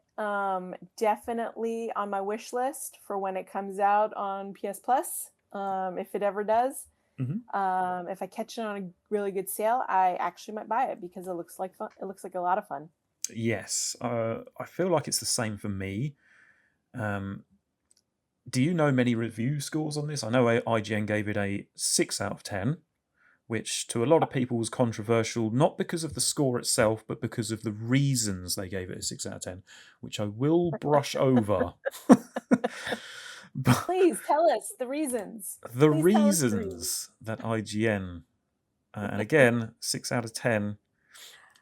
Definitely on my wish list for when it comes out on PS Plus, if it ever does. If I catch it on a really good sale, I actually might buy it because it looks like fun. It looks like a lot of fun. Yes, I feel like it's the same for me. Do you know many review scores on this? I know IGN gave it a 6 out of 10. Which to a lot of people was controversial, not because of the score itself, but because of the reasons they gave it a 6 out of 10, which I will brush over. Please tell us the reasons. The reasons that IGN, and again, 6 out of 10,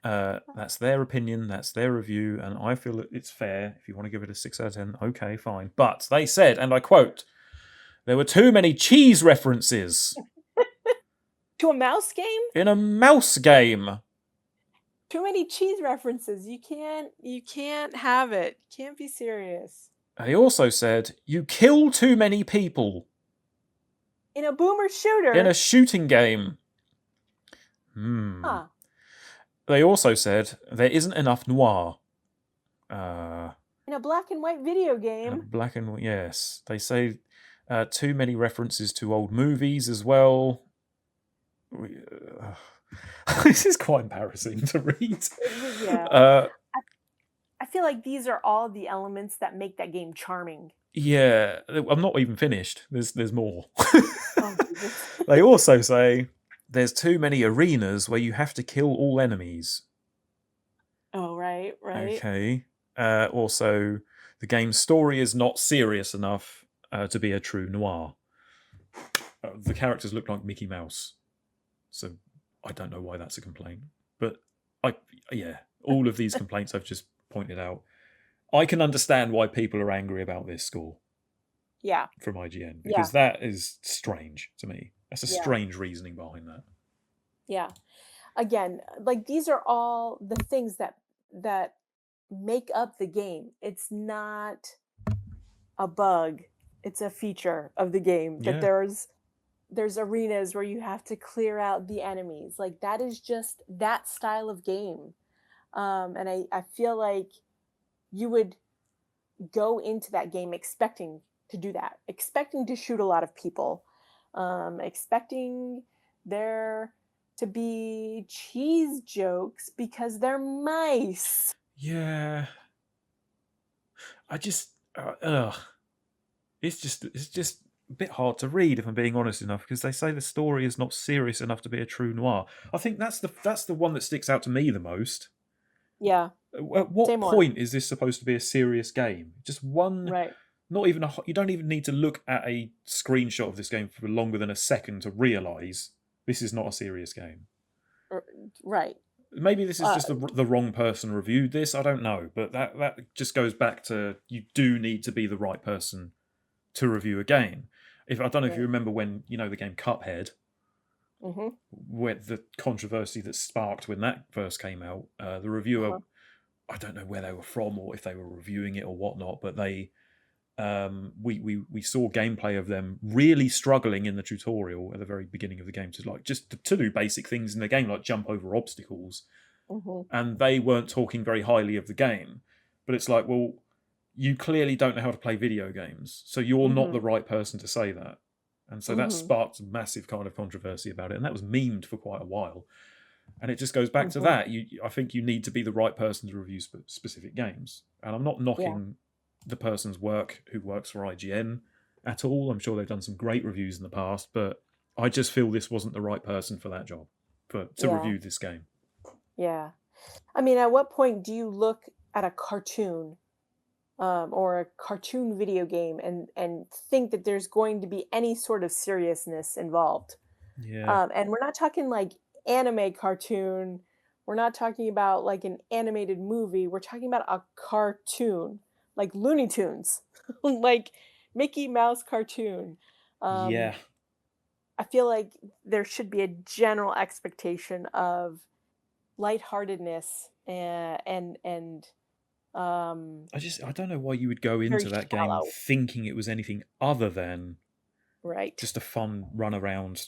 that's their opinion, that's their review, and I feel that it's fair. If you want to give it a 6 out of 10, okay, fine. But they said, and I quote, there were too many cheese references. To a mouse game? In a mouse game. Too many cheese references. You can't have it. You can't be serious. They also said, you kill too many people. In a boomer shooter? In a shooting game. They also said, there isn't enough noir. In a black and white video game? Black and white, yes. They say too many references to old movies as well. This is quite embarrassing to read. Yeah. I feel like these are all the elements that make that game charming. Yeah, I'm not even finished. There's more. They also say there's too many arenas where you have to kill all enemies. Oh, right. Okay. Also, the game's story is not serious enough to be a true noir. the characters look like Mickey Mouse. So I don't know why that's a complaint. But all of these complaints I've just pointed out, I can understand why people are angry about this score. Yeah. From IGN, because that is strange to me. That's a strange reasoning behind that. Yeah. Again, like these are all the things that make up the game. It's not a bug. It's a feature of the game that there's arenas where you have to clear out the enemies. Like that is just that style of game. And I feel like you would go into that game expecting to do that, expecting to shoot a lot of people, expecting there to be cheese jokes because they're mice. Yeah. I just, it's just a bit hard to read, if I'm being honest enough, because they say the story is not serious enough to be a true noir. I think that's the one that sticks out to me the most. Yeah. At what point is this supposed to be a serious game? Just one, right? Not even you don't even need to look at a screenshot of this game for longer than a second to realise this is not a serious game. Right. Maybe this is just the wrong person reviewed this. I don't know, but that just goes back to you do need to be the right person to review a game. I don't know if you remember when the game Cuphead, where the controversy that sparked when that first came out. The reviewer, I don't know where they were from or if they were reviewing it or whatnot, but they we saw gameplay of them really struggling in the tutorial at the very beginning of the game to do basic things in the game, like jump over obstacles. And they weren't talking very highly of the game. But it's like, well, you clearly don't know how to play video games, so you're not the right person to say that. And so that sparked a massive kind of controversy about it, and that was memed for quite a while. And it just goes back to that. I think you need to be the right person to review specific games. And I'm not knocking the person's work who works for IGN at all. I'm sure they've done some great reviews in the past, but I just feel this wasn't the right person for that job, to review this game. Yeah. I mean, at what point do you look at a cartoon or a cartoon video game and think that there's going to be any sort of seriousness involved? Yeah. And we're not talking like anime cartoon. We're not talking about like an animated movie. We're talking about a cartoon, like Looney Tunes, like Mickey Mouse cartoon. Yeah. I feel like there should be a general expectation of lightheartedness and I don't know why you would go into that game thinking it was anything other than just a fun run around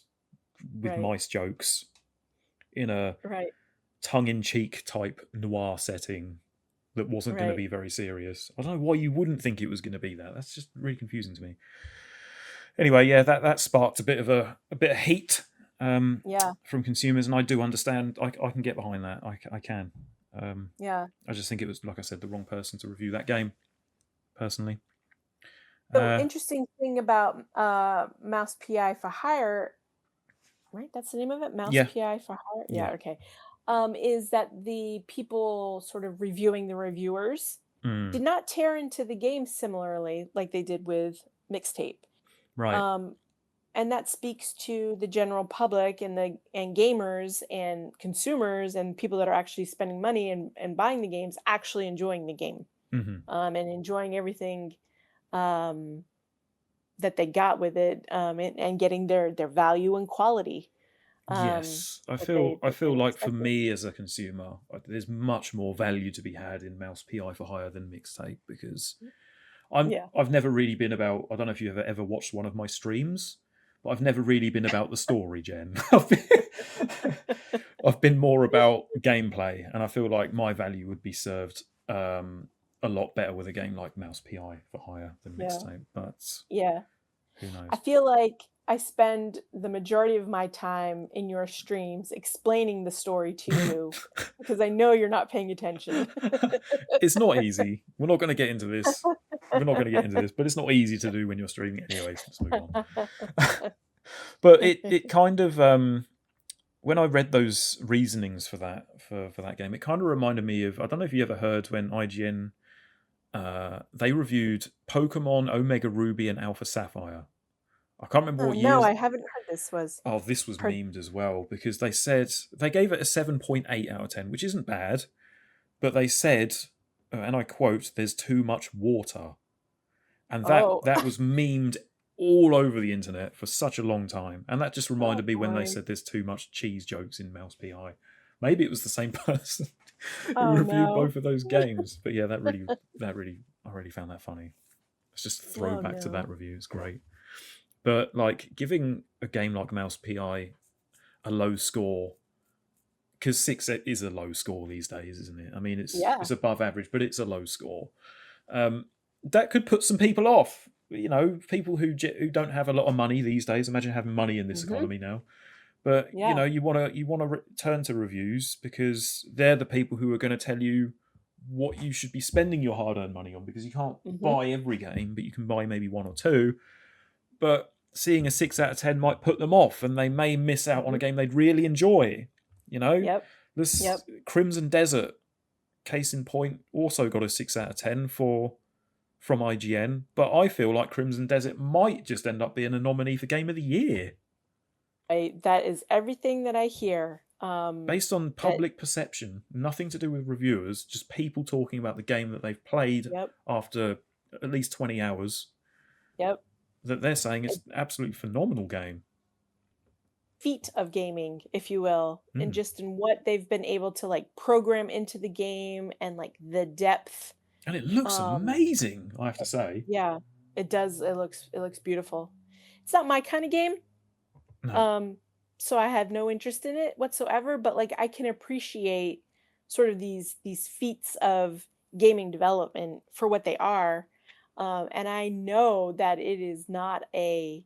with mice jokes in a tongue-in-cheek type noir setting that wasn't going to be very serious. I don't know why you wouldn't think it was going to be that. That's just really confusing to me. Anyway, that sparked a bit of heat from consumers, and I do understand. I can get behind that. I can. I just think it was, like I said, the wrong person to review that game, personally. The interesting thing about Mouse PI for Hire, right? That's the name of it? Mouse PI for Hire? Yeah, okay. Is that the people sort of reviewing the reviewers did not tear into the game similarly like they did with Mixtape. Right. And that speaks to the general public and gamers and consumers and people that are actually spending money and buying the games, actually enjoying the game and enjoying everything that they got with it and getting their value and quality. Yes, I feel like for me as a consumer, there's much more value to be had in Mouse PI for Hire than Mixtape, because I've never really been about. I don't know if you've ever watched one of my streams, but I've never really been about the story, Jen. I've been more about gameplay, and I feel like my value would be served a lot better with a game like Mouse PI for Hire than Mixtape. But who knows? I feel like I spend the majority of my time in your streams explaining the story to you because I know you're not paying attention. It's not easy. We're not going to get into this. But it's not easy to do when you're streaming anyway. So let's move on. But it kind of, when I read those reasonings for that game, it kind of reminded me of, I don't know if you ever heard when IGN, they reviewed Pokemon Omega Ruby and Alpha Sapphire. I can't remember what No, years. I haven't heard this was. Oh, this was Heard. memed as well, because they said they gave it a 7.8 out of 10, which isn't bad, but they said, and I quote, "There's too much water," and Oh, that was memed all over the internet for such a long time, and that just reminded me when they boy. said there's too much cheese jokes in Mouse PI. Maybe it was the same person who Oh, reviewed no. both of those games, but yeah, I really found that funny. It's just a throwback to that review. It's great. But like giving a game like Mouse PI a low score, because 6 is a low score these days, isn't it? I mean, it's above average, but it's a low score. That could put some people off. You know, people who don't have a lot of money these days. Imagine having money in this economy now. But you know, you want to turn to reviews because they're the people who are going to tell you what you should be spending your hard-earned money on, because you can't buy every game, but you can buy maybe one or two. But seeing a 6 out of 10 might put them off, and they may miss out on a game they'd really enjoy. You know, this Crimson Desert, case in point, also got a 6 out of 10 from IGN. But I feel like Crimson Desert might just end up being a nominee for Game of the Year. That is everything that I hear. Based on public perception, nothing to do with reviewers, just people talking about the game that they've played after at least 20 hours. That they're saying it's an absolutely phenomenal game. Feat of gaming, if you will, and just in what they've been able to like program into the game and like the depth. And it looks amazing, I have to say. Yeah, it does. It looks beautiful. It's not my kind of game. No. So I have no interest in it whatsoever, but like I can appreciate sort of these feats of gaming development for what they are. And I know that it is not a,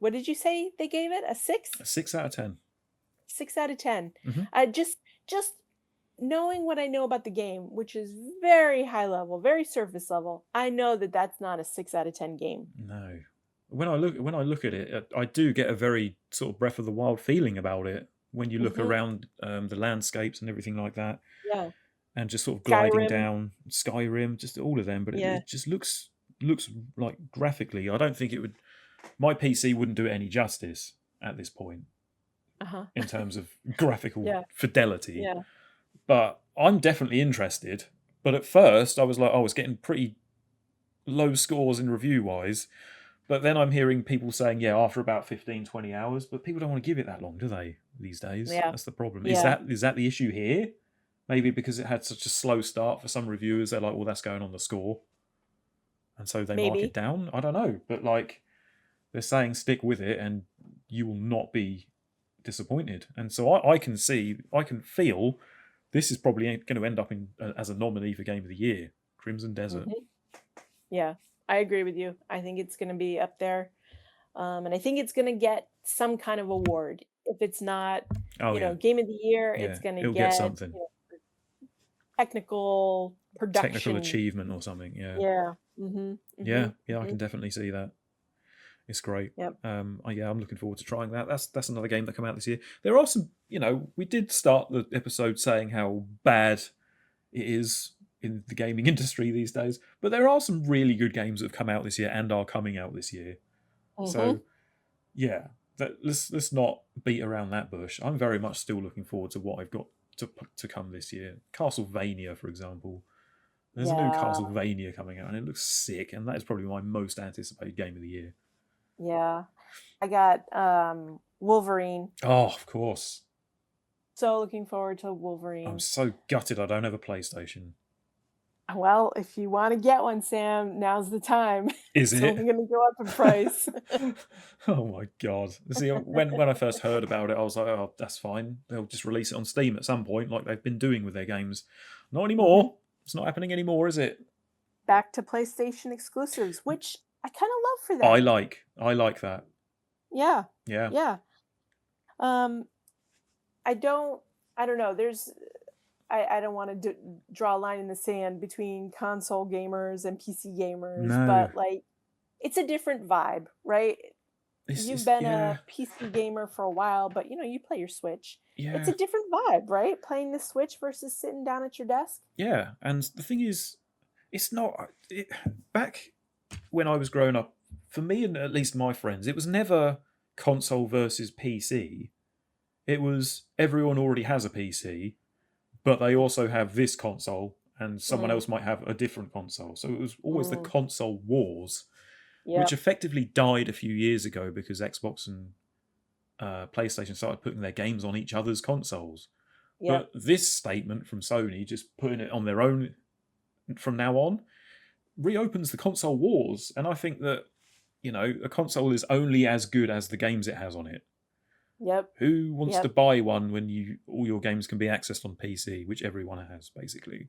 what did you say they gave it? A 6? A 6 out of 10. 6 out of 10. Just knowing what I know about the game, which is very high level, very surface level, I know that that's not a 6 out of 10 game. No. When I look at it, I do get a very sort of Breath of the Wild feeling about it when you look around the landscapes and everything like that. Yeah. And just sort of gliding down Skyrim, just all of them. But it just looks like graphically, I don't think it would. My PC wouldn't do it any justice at this point in terms of graphical fidelity. Yeah. But I'm definitely interested. But at first, I was like, I was getting pretty low scores in review wise. But then I'm hearing people saying, after about 15, 20 hours. But people don't want to give it that long, do they, these days? Yeah. That's the problem. Yeah. Is that the issue here? Maybe because it had such a slow start for some reviewers, they're like, well, that's going on the score. And so they mark it down. I don't know. But like, they're saying stick with it and you will not be disappointed. And so I can feel this is probably going to end up as a nominee for Game of the Year, Crimson Desert. Yeah, I agree with you. I think it's going to be up there. And I think it's going to get some kind of award. If it's not, Game of the Year, it's going to get something. Technical production. Technical achievement or something, Yeah. Yeah, I can definitely see that. It's great. I'm looking forward to trying that. That's another game that come out this year. There are some, we did start the episode saying how bad it is in the gaming industry these days, but there are some really good games that have come out this year and are coming out this year. So, let's not beat around that bush. I'm very much still looking forward to what I've got to come this year. Castlevania, for example. There's a new Castlevania coming out, and it looks sick, and that is probably my most anticipated game of the year. Yeah. I got Wolverine. Oh, of course. So looking forward to Wolverine. I'm so gutted I don't have a PlayStation. Well, if you want to get one, Sam, now's the time. Is it? It's only going to go up in price. Oh my God. See, when I first heard about it, I was like, oh, that's fine. They'll just release it on Steam at some point, like they've been doing with their games. Not anymore. It's not happening anymore, is it? Back to PlayStation exclusives, which I kind of love for that. I like that. Yeah. Yeah. Yeah. I don't know. I don't want to draw a line in the sand between console gamers and PC gamers, but like, it's a different vibe, right? You've been a PC gamer for a while, but you play your Switch. Yeah. It's a different vibe, right? Playing the Switch versus sitting down at your desk. Yeah, and the thing is, it's not back when I was growing up for me and at least my friends, it was never console versus PC. It was everyone already has a PC, but they also have this console, and someone else might have a different console. So it was always the console wars, which effectively died a few years ago because Xbox and PlayStation started putting their games on each other's consoles. But this statement from Sony, just putting it on their own from now on, reopens the console wars. And I think that, a console is only as good as the games it has on it. Yep. Who wants to buy one when all your games can be accessed on PC, which everyone has, basically?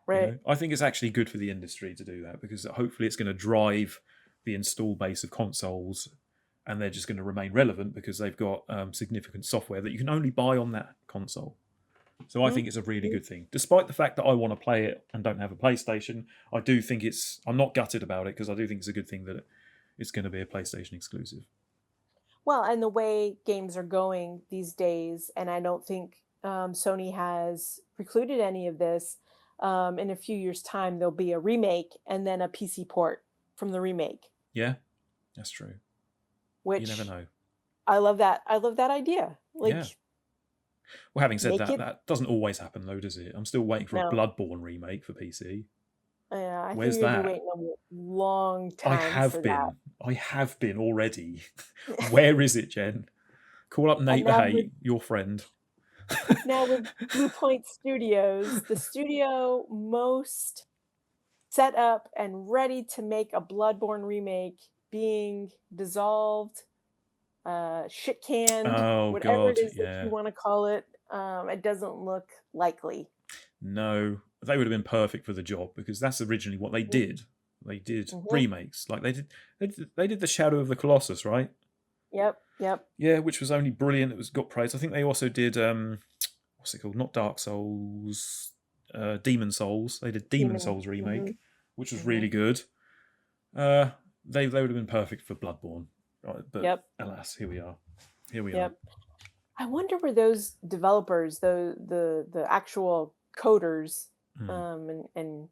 Right. I think it's actually good for the industry to do that, because hopefully it's going to drive the install base of consoles, and they're just going to remain relevant because they've got significant software that you can only buy on that console. So I think it's a really good thing. Despite the fact that I want to play it and don't have a PlayStation, I do think I'm not gutted about it, because I do think it's a good thing that it's going to be a PlayStation exclusive. Well, and the way games are going these days, and I don't think Sony has precluded any of this, in a few years' time, there'll be a remake and then a PC port from the remake. Yeah, that's true. Which, you never know. I love that. I love that idea. Well, having said that, that doesn't always happen, though, does it? I'm still waiting for a Bloodborne remake for PC. Yeah, I Where's think you're that? Waiting a long time. I have been already. Where is it, Jen? Call up Nate your friend. Now with Bluepoint Studios, the studio most set up and ready to make a Bloodborne remake, being dissolved, shit canned, whatever it is that you want to call it, it doesn't look likely. No, they would have been perfect for the job, because that's originally what they did. They did remakes, like they did the Shadow of the Colossus, right? Yep. Yeah, which was only brilliant. It was got praise. I think they also did what's it called? Not Dark Souls, Demon Souls. They did Demon Souls remake, which was really good. They would have been perfect for Bloodborne, right? But alas, here we are. Are. I wonder where those developers, the actual coders, and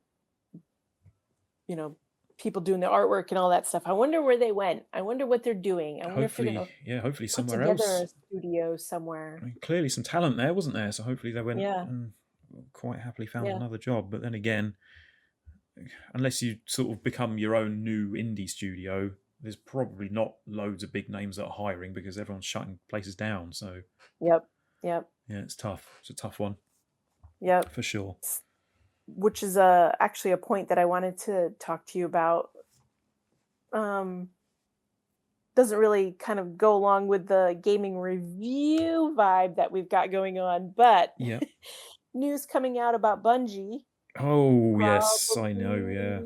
people doing the artwork and all that stuff, I wonder where they went. I wonder what they're doing. I wonder if they're gonna hopefully somewhere put together else. A studio somewhere. I mean, clearly some talent there, wasn't there? So hopefully they went and quite happily found another job. But then again, unless you sort of become your own new indie studio, there's probably not loads of big names that are hiring, because everyone's shutting places down. So Yep. Yeah, it's tough. It's a tough one. Yep. For sure. Which is actually a point that I wanted to talk to you about. Doesn't really kind of go along with the gaming review vibe that we've got going on, but news coming out about Bungie. Oh, yes, I know, yeah.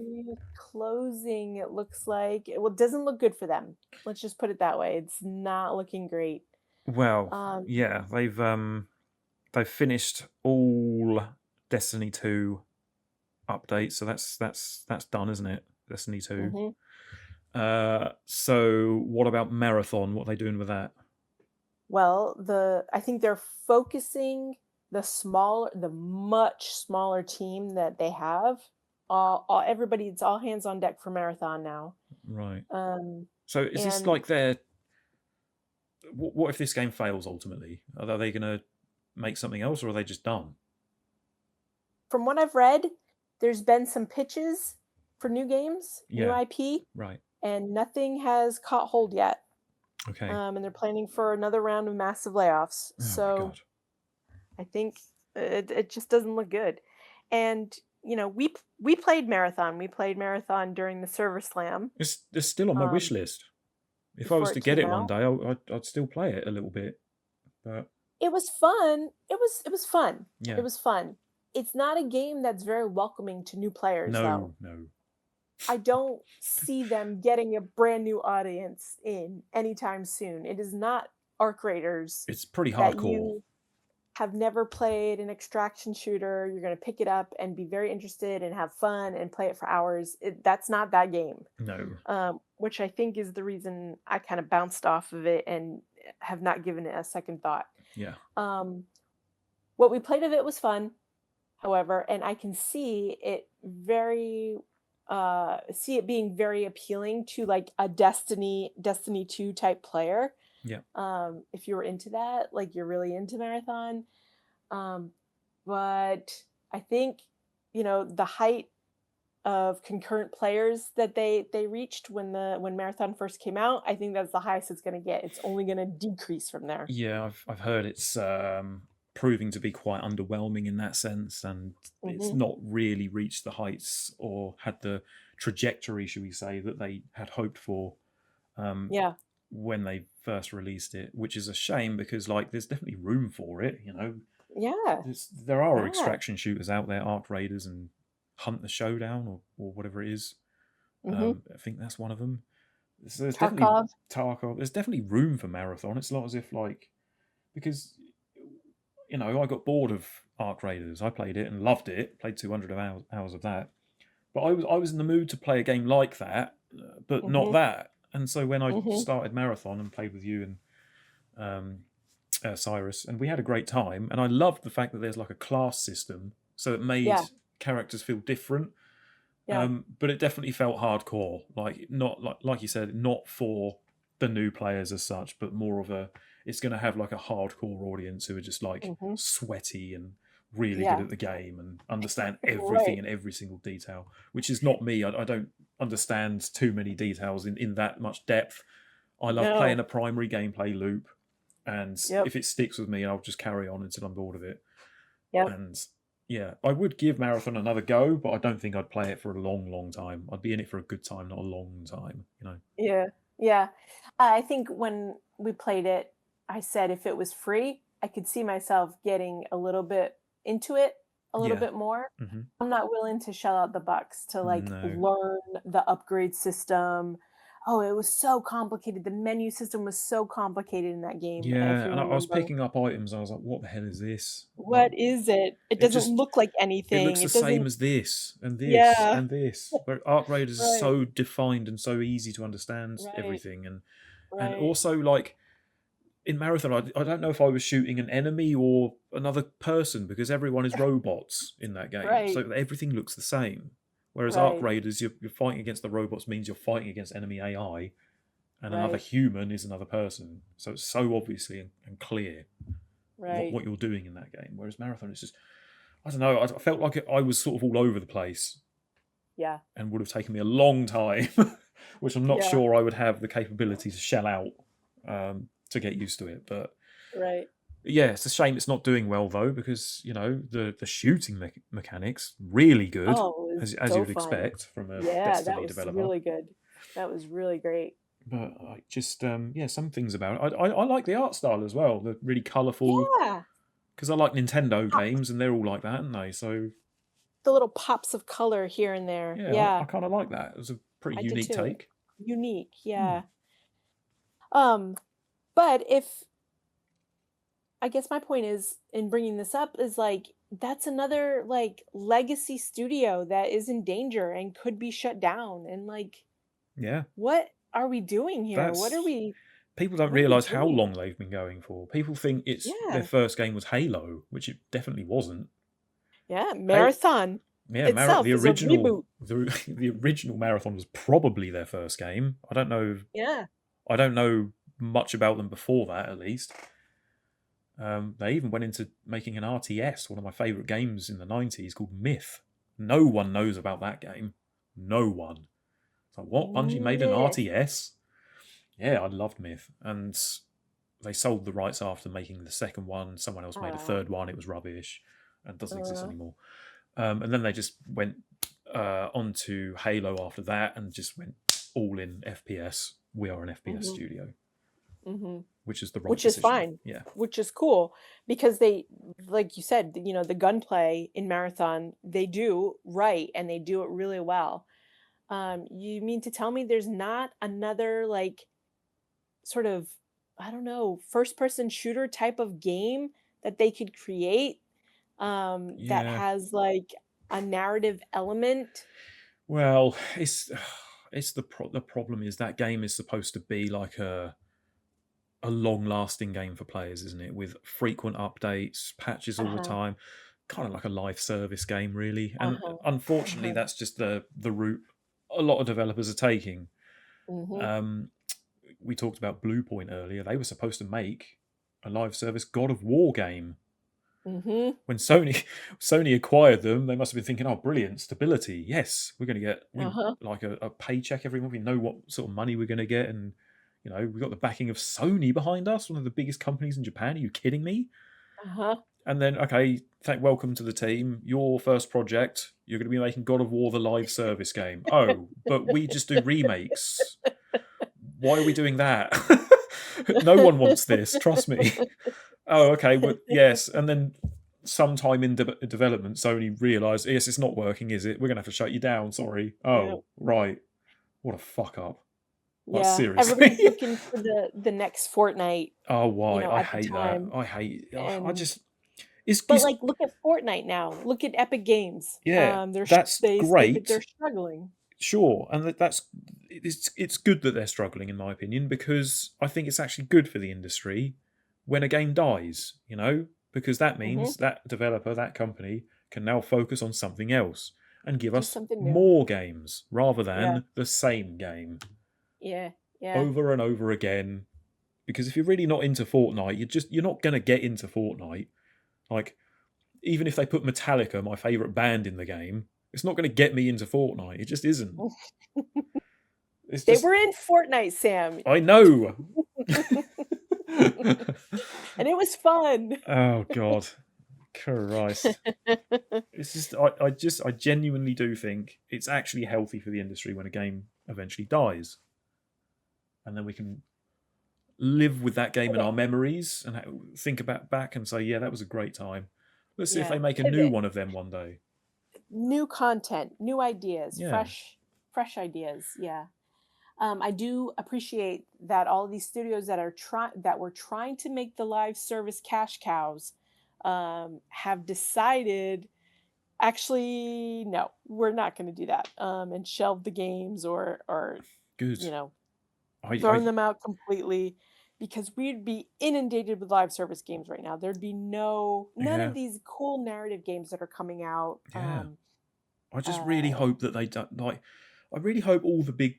Closing, it looks like. Well, it doesn't look good for them. Let's just put it that way. It's not looking great. Well, they've finished all Destiny 2 updates, so that's done, isn't it? Destiny 2. So what about Marathon? What are they doing with that? Well, I think they're focusing the much smaller team that they have. Everybody, it's all hands on deck for Marathon now. Right. So is this like their? What if this game fails ultimately? Are they going to make something else, or are they just done? From what I've read, there's been some pitches for new games, new IP, right, and nothing has caught hold yet. Okay. And they're planning for another round of massive layoffs. Oh, so my God. I think it just doesn't look good. And we played Marathon. We played Marathon during the Server Slam. It's still on my wish list. If I was to get it one day, I'd still play it a little bit. But it was fun. It was fun. Yeah. It was fun. It's not a game that's very welcoming to new players, though. No. I don't see them getting a brand new audience in anytime soon. It is not Arc Raiders. It's pretty hardcore. That you have never played an extraction shooter. You're going to pick it up and be very interested and have fun and play it for hours. That's not that game. No. Which I think is the reason I kind of bounced off of it and have not given it a second thought. Yeah. What we played of it was fun, however, and I can see it very see it being very appealing to like a Destiny 2 type player. Yeah. If you're into that, like you're really into Marathon. Um, but I think, the height of concurrent players that they reached when Marathon first came out, I think that's the highest it's going to get. It's only going to decrease from there. Yeah, I've heard it's proving to be quite underwhelming in that sense, and it's not really reached the heights or had the trajectory, should we say, that they had hoped for. Yeah. When they first released it, which is a shame because like there's definitely room for it. Yeah. There are Yeah. extraction shooters out there, Arc Raiders and Hunt the Showdown or whatever it is. I think that's one of them. So there's Tarkov. Tarkov. There's definitely room for Marathon. It's not as if like, because I got bored of Arc Raiders. I played it and loved it. Played 200 hours of that. But I was in the mood to play a game like that, but not that. And so when I started Marathon and played with you and Cyrus, and we had a great time, and I loved the fact that there's like a class system, so it made characters feel different. Yeah. But it definitely felt hardcore, like not like you said, not for the new players as such, but more of it's going to have like a hardcore audience who are just like sweaty and really good at the game and understand everything and every single detail, which is not me. I don't understand too many details in that much depth. I love playing a primary gameplay loop, and if it sticks with me, I'll just carry on until I'm bored of it. And yeah, I would give Marathon another go, but I don't think I'd play it for a long, long time. I'd be in it for a good time, not a long time, Yeah. I think when we played it, I said if it was free, I could see myself getting a little bit into it a little bit more. I'm not willing to shell out the bucks to like learn the upgrade system. Oh, it was so complicated. The menu system was so complicated in that game. Yeah, and I was picking up items. I was like, what the hell is this? What is it? It doesn't look like anything. It looks the same as this and this and this. But Arc Raiders is so defined and so easy to understand everything. And also, like, in Marathon, I don't know if I was shooting an enemy or another person because everyone is robots in that game. So everything looks the same. Whereas Arc Raiders, you're fighting against the robots means you're fighting against enemy AI, and another human is another person. So it's so obviously and clear what you're doing in that game. Whereas Marathon, it's just, I don't know, I felt like I was sort of all over the place. Yeah. And would have taken me a long time, which I'm not sure I would have the capability to shell out to get used to it. But yeah, it's a shame it's not doing well though, because the shooting mechanics really good, as you would expect from a Destiny developer. That was really good. That was really great. But just some things about it. I like the art style as well. The really colourful. Yeah. Because I like Nintendo games, and they're all like that, aren't they? So the little pops of color here and there. Yeah. I kind of like that. It was a pretty unique take. Unique, yeah. But I guess my point is in bringing this up is like that's another like legacy studio that is in danger and could be shut down, and like what are we doing here? People don't realise how long they've been going for. People think their first game was Halo, which it definitely wasn't. Yeah, Marathon. The original the original Marathon was probably their first game. I don't know. Yeah. I don't know much about them before that, at least. They even went into making an RTS, one of my favourite games in the 90s, called Myth. No one knows about that game. No one. It's like, what? Bungie made an RTS? Yeah, I loved Myth. And they sold the rights after making the second one. Someone else made a third one. It was rubbish and doesn't exist anymore. And then they just went on to Halo after that and just went all in FPS. We are an FPS studio. Which is the right decision. Is fine. Yeah. Which is cool because they, like you said, the gunplay in Marathon, they do right and they do it really well. You mean to tell me there's not another like sort of, I don't know, first person shooter type of game that they could create that has like a narrative element? Well, it's the problem is that game is supposed to be like a long-lasting game for players, isn't it? With frequent updates, patches all the time, kind of like a live service game, really. And unfortunately, that's just the route a lot of developers are taking. Mm-hmm. We talked about Bluepoint earlier. They were supposed to make a live service God of War game. Mm-hmm. When Sony acquired them, they must have been thinking, "Oh, brilliant stability! Yes, we're going to get Uh-huh. like a paycheck every month. We know what sort of money we're going to get, and we've got the backing of Sony behind us, one of the biggest companies in Japan. Are you kidding me?" Uh-huh. And then, okay, welcome to the team. Your first project, you're going to be making God of War the live service game. Oh, but we just do remakes. Why are we doing that? No one wants this. Trust me. Oh, okay. But yes, and then sometime in development, Sony realised, yes, it's not working, is it? We're going to have to shut you down. Sorry. Yeah. Oh, right. What a fuck up. Like, Yeah, seriously. everybody's looking for the next Fortnite. Oh, why? I At the hate that. time. I hate. And I just. It's but like, look at Fortnite now. Look at Epic Games. yeah. They're That's they say that great. they're struggling. Sure, and it's good that they're struggling, in my opinion, because I think it's actually good for the industry when a game dies. Because that means that developer, that company, can now focus on something else and give Do us something new. more games rather than Yeah. the same game Yeah. Yeah. over and over again. Because if you're really not into Fortnite, you're not gonna get into Fortnite. Like, even if they put Metallica, my favourite band, in the game, it's not going to get me into Fortnite. It just isn't. It's They were in Fortnite, Sam. I know. And it was fun. Oh God, Christ! It's just I genuinely do think it's actually healthy for the industry when a game eventually dies, and then we can live with that game in our memories and think back and say, yeah, that was a great time. Let's see if they make a new one of them one day. New content, new ideas, Yeah. fresh ideas. Yeah. I do appreciate that all of these studios that were trying to make the live service cash cows have decided, actually, no, we're not going to do that, and shelve the games or Good. throwing them out completely, because we'd be inundated with live service games right now. There'd be none of these cool narrative games that are coming out. Yeah. I just really hope that they don't, I really hope all the big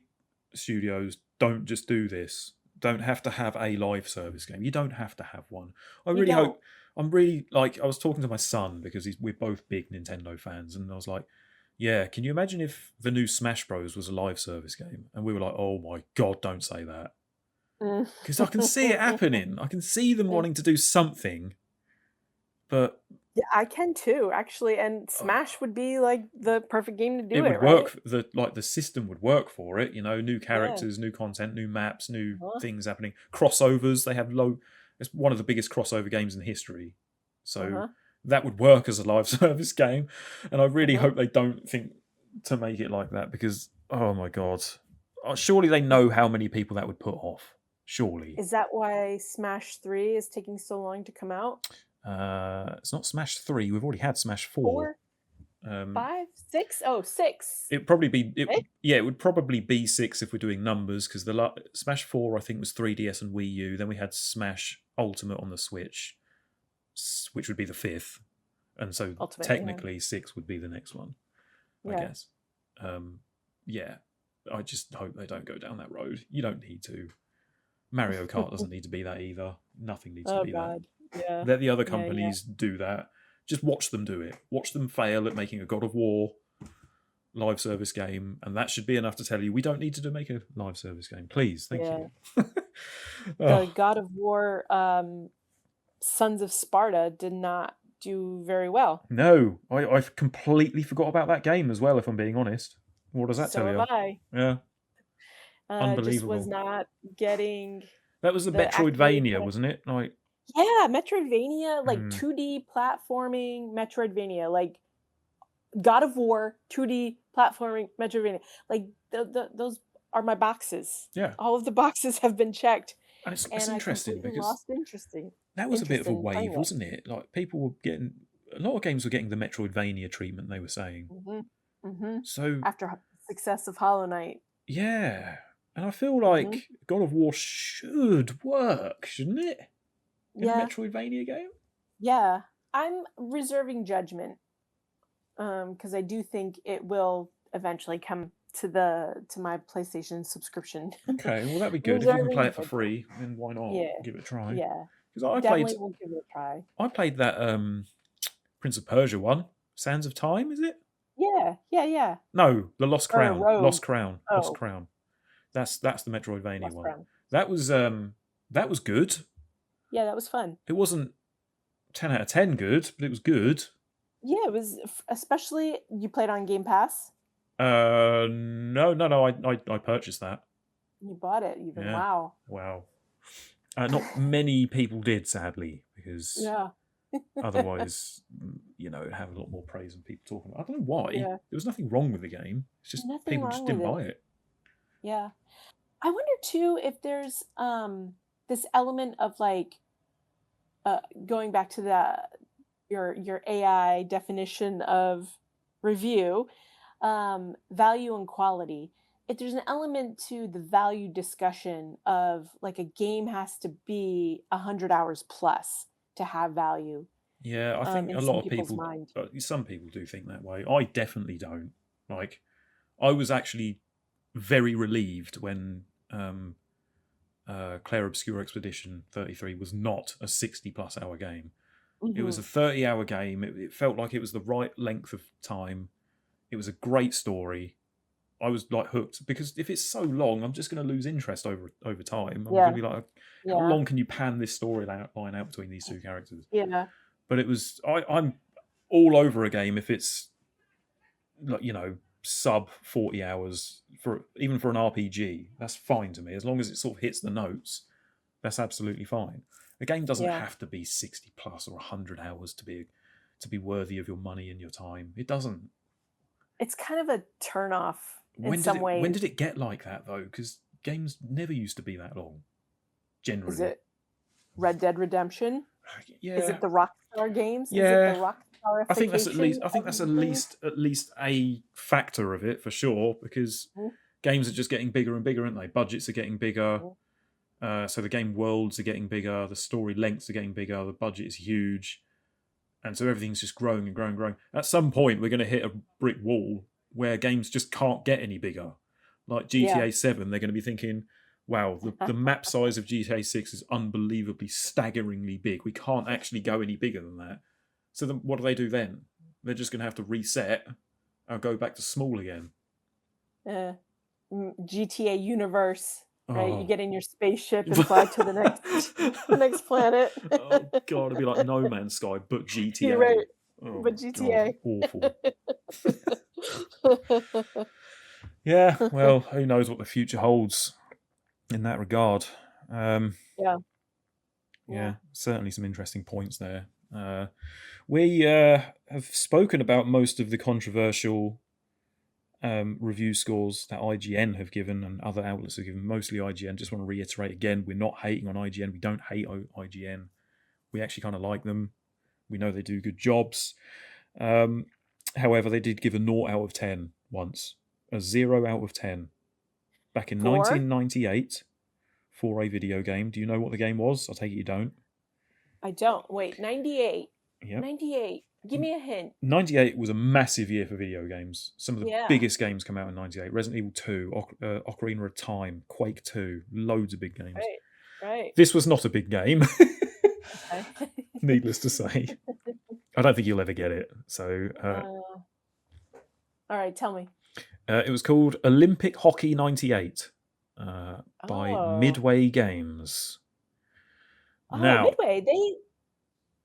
studios don't just do this. Don't have to have a live service game. You don't have to have one. I really hope. I'm really I was talking to my son because we're both big Nintendo fans, and I was like, yeah, can you imagine if the new Smash Bros was a live service game? And we were like, oh my God, don't say that. Because I can see it happening. I can see them wanting to do something, but yeah, I can too, actually. And Smash would be like the perfect game to do it. It would work. The system would work for it. New characters, new content, new maps, new things happening. Crossovers. They have It's one of the biggest crossover games in history. So that would work as a live service game. And I really hope they don't think to make it like that, because oh my God, surely they know how many people that would put off. Surely. Is that why Smash 3 is taking so long to come out? It's not Smash 3. We've already had Smash 4. 5, 6? Oh, 6. It'd probably be it would probably be 6 if we're doing numbers, because the Smash 4 I think was 3DS and Wii U. Then we had Smash Ultimate on the Switch, which would be the 5th, and so technically 6 would be the next one. I guess. Yeah, I just hope they don't go down that road. You don't need to. Mario Kart doesn't need to be that either. Nothing needs to be that. Yeah. Let the other companies do that. Just watch them do it. Watch them fail at making a God of War live service game, and that should be enough to tell you we don't need to make a live service game. Please, thank you. The God of War Sons of Sparta did not do very well. No, I've completely forgot about that game as well, if I'm being honest. What does that tell you? So have I. Yeah. Unbelievable. Just was not getting... That was the Metroidvania, wasn't it? Yeah, Metroidvania, 2D platforming Metroidvania, like God of War, 2D platforming Metroidvania. Like those are my boxes. Yeah. All of the boxes have been checked. And it's interesting because lost that was a bit of a wave, wasn't it? Like, people were getting, a lot of games were getting the Metroidvania treatment, they were saying. So after the success of Hollow Knight. Yeah. And I feel like God of War should work, shouldn't it? In a Metroidvania game? Yeah. I'm reserving judgment, because I do think it will eventually come to my PlayStation subscription. Okay, well that'd be good. If you can Reserving play it for it. free, then why not Yeah, give it a try? yeah. Because I Definitely played will give it a try. that Prince of Persia one, Sands of Time, is it? Yeah. No, the Lost Or Crown. Lost Rogue. Crown. Oh. Lost Crown. That's the Metroidvania Lost one. Crown. That was good. Yeah, that was fun. It wasn't 10 out of 10 good, but it was good. Yeah, it was, especially you played on Game Pass. No. I purchased that. You bought it even. Yeah. Wow. Not many people did, sadly, because Yeah. otherwise, it'd have a lot more praise and people talking about it. I don't know why. Yeah. There was nothing wrong with the game. It's just Nothing people wrong just didn't with buy it. Yeah. I wonder too if there's this element of like going back to your AI definition of review, value and quality. If there's an element to the value discussion of like a game has to be 100 hours plus to have value. Yeah, I think in a some lot of people's people, mind. some people do think that way. I definitely don't. Like, I was actually very relieved when Claire Obscure Expedition 33 was not a 60+ hour game. It was a 30-hour game. It felt like it was the right length of time. It was a great story. I was like hooked, because if it's so long, I'm just going to lose interest over time. I'm going to be like, how long can you pan this storyline out between these two characters? Yeah. But it was, I'm all over a game if it's like, sub 40 hours even for an RPG. That's fine to me, as long as it sort of hits the notes. That's absolutely fine. A game doesn't have to be 60+ or 100 hours to be worthy of your money and your time. It doesn't. It's kind of a turn off in some ways. When did it get like that though? Because games never used to be that long. Generally. Is it Red Dead Redemption? Yeah. Is it the Rockstar games? Yeah. Is it the Rockstar? I think that's at least a factor of it, for sure, because games are just getting bigger and bigger, aren't they? Budgets are getting bigger. So the game worlds are getting bigger, the story lengths are getting bigger, the budget is huge, and so everything's just growing and growing and growing. At some point, we're going to hit a brick wall where games just can't get any bigger. Like GTA 7, they're going to be thinking, wow, the map size of GTA 6 is unbelievably, staggeringly big. We can't actually go any bigger than that. So then what do they do then? They're just going to have to reset and go back to small again. GTA Universe. Right, you get in your spaceship and fly to the next planet. Oh god, it'd be like No Man's Sky, but GTA. You're right, but GTA. God, awful. Yeah, well, who knows what the future holds in that regard. Yeah, certainly some interesting points there. We have spoken about most of the controversial review scores that IGN have given and other outlets have given, mostly IGN. Just want to reiterate again, we're not hating on IGN. We don't hate IGN. We actually kind of like them. We know they do good jobs. However, they did give a 0 out of 10 once. A 0 out of 10. Back in 1998 for a video game. Do you know what the game was? I'll take it you don't. I don't. Wait, 98. Yep. 98. Give me a hint. 98 was a massive year for video games. Some of the biggest games come out in 98. Resident Evil 2, Ocarina of Time, Quake 2, loads of big games. Right. This was not a big game. Needless to say. I don't think you'll ever get it. So, all right, tell me. It was called Olympic Hockey 98 by Midway Games. Now, Midway,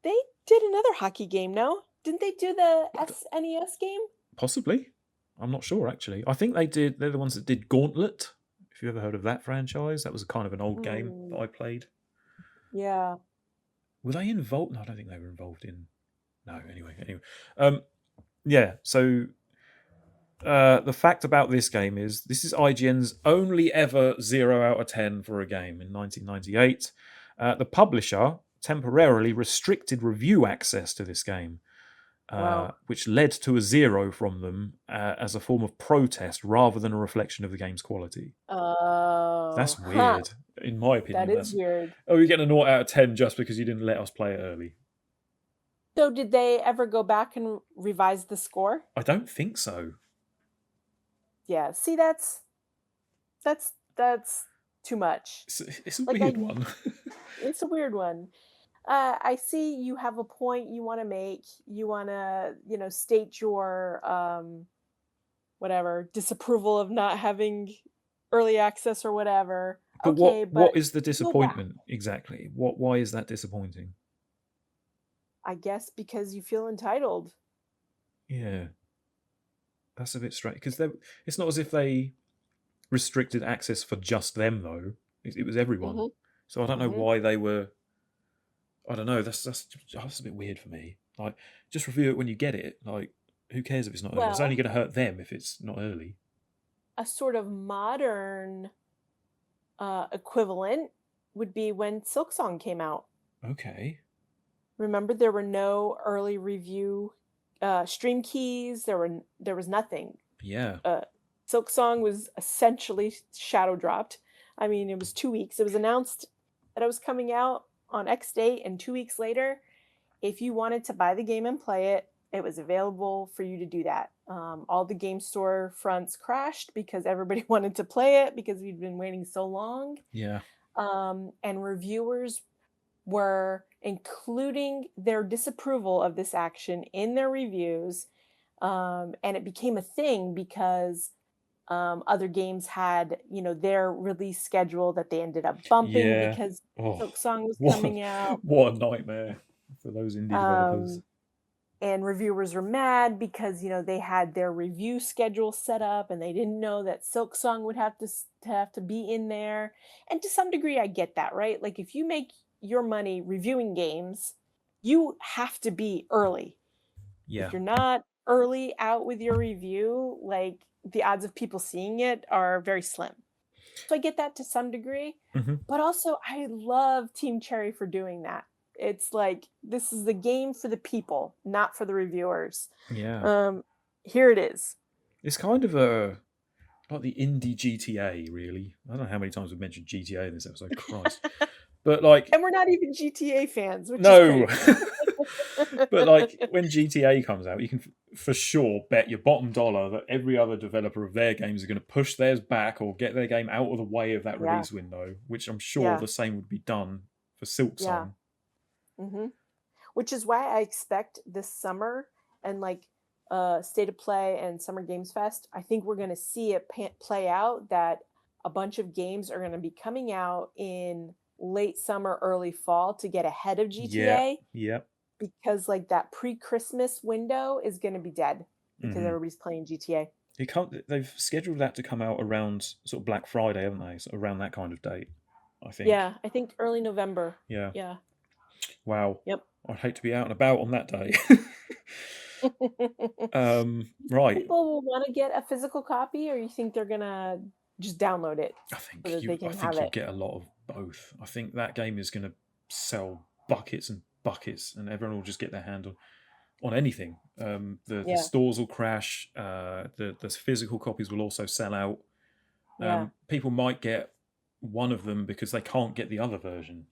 they did another hockey game, no? Didn't they do the SNES game? Possibly. I'm not sure, actually. I think they're the ones that did Gauntlet. If you ever heard of that franchise, that was kind of an old game that I played. Yeah. Were they involved? No, I don't think they were involved in... No, anyway. Yeah, so the fact about this game is this is IGN's only ever 0 out of 10 for a game in 1998. The publisher temporarily restricted review access to this game, which led to a 0 from them as a form of protest rather than a reflection of the game's quality. Oh. That's weird, in my opinion. That is weird. Oh, you're getting a 0 out of 10 just because you didn't let us play it early. So did they ever go back and revise the score? I don't think so. Yeah. See, that's too much. It's a Like weird one. it's a weird one. I see you have a point you want to make. You want to, state your whatever disapproval of not having early access or whatever. But Okay, what but is the go back. disappointment exactly? Why is that disappointing? I guess because you feel entitled. Yeah, that's a bit strange because it's not as if they restricted access for just them though. It was everyone. Hmm. So I don't know Hmm. why they were. I don't know. That's a bit weird for me. Like, just review it when you get it. Like, who cares if it's not early? It's only Well, going to hurt them if it's not early. a sort of modern equivalent would be when Silksong came out. Okay. Remember, there were no early review stream keys. There was nothing. Yeah. Silksong was essentially shadow dropped. I mean, it was 2 weeks. It was announced that it was coming out on X date, and 2 weeks later, if you wanted to buy the game and play it, it was available for you to do that. All the game store fronts crashed because everybody wanted to play it because we'd been waiting so long. Yeah. And reviewers were including their disapproval of this action in their reviews. And it became a thing because other games had, their release schedule that they ended up bumping Yeah. because Oh, Silksong was what coming out. what a nightmare for those indie developers. And reviewers were mad because they had their review schedule set up and they didn't know that Silksong would have to be in there. And to some degree, I get that, right? Like if you make your money reviewing games, you have to be early. Yeah. If you're not early out with your review, like the odds of people seeing it are very slim. So I get that to some degree, Hmm. but also I love Team Cherry for doing that. It's like this is the game for the people, not for the reviewers. Yeah. Here it is. It's kind of like the indie GTA, really. I don't know how many times we've mentioned GTA in this episode. Christ. But like, And we're not even GTA fans, which is no. crazy. But like when GTA comes out, you can for sure bet your bottom dollar that every other developer of their games are going to push theirs back or get their game out of the way of that Yeah. release window, which I'm sure Yeah. the same would be done for Silksong. Yeah. Which is why I expect this summer and like State of Play and Summer Games Fest, I think we're going to see it play out that a bunch of games are going to be coming out in late summer, early fall to get ahead of GTA. Yeah. Because like that pre-Christmas window is going to be dead because everybody's playing GTA. They've scheduled that to come out around sort of Black Friday, haven't they? So around that kind of date, I think. Yeah, I think early November. Yeah. Yeah. Wow. Yep. I'd hate to be out and about on that day. Right. People will want to get a physical copy, or you think they're gonna just download it I think so that they can have you'll it? get a lot of both. I think that game is going to sell buckets and buckets, and everyone will just get their hand on anything. The stores will crash. The physical copies will also sell out. People might get one of them because they can't get the other version,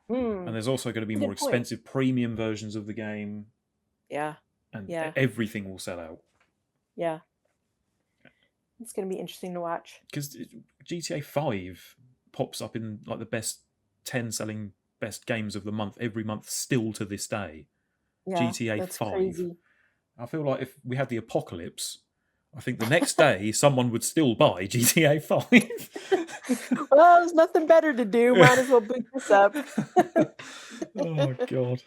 And there's also going to be more expensive premium versions of the game. Yeah. And everything will sell out. Yeah. It's going to be interesting to watch. Because GTA 5 pops up in like the best 10 selling best games of the month every month still to this day. Yeah, GTA that's 5. Crazy. I feel like if we had the apocalypse, I think the next day someone would still buy GTA 5. Well, there's nothing better to do. Might as well boot this up. Oh, God.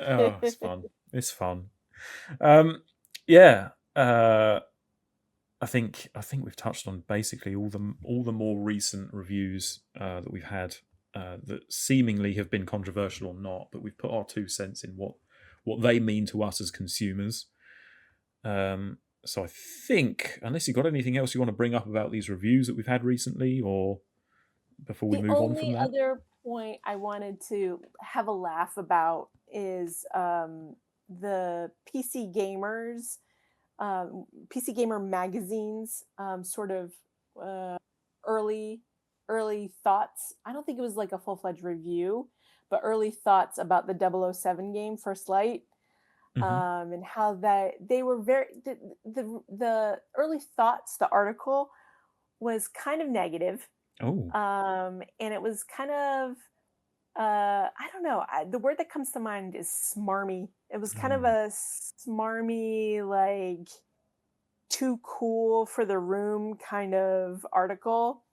Oh, it's fun. It's fun. Yeah. I think we've touched on basically all the more recent reviews that we've had that seemingly have been controversial or not, but we've put our 2 cents in what they mean to us as consumers. So I think, unless you've got anything else you want to bring up about these reviews that we've had recently, or before we move on from that. The other point I wanted to have a laugh about is the PC gamers. PC Gamer magazine's sort of early thoughts. I don't think it was like a full-fledged review, but early thoughts about the 007 game, First Light. and how that they were very the early thoughts. The article was kind of negative, Oh. and it was kind of I don't know. The word that comes to mind is smarmy. It was kind of a smarmy, like too cool for the room kind of article.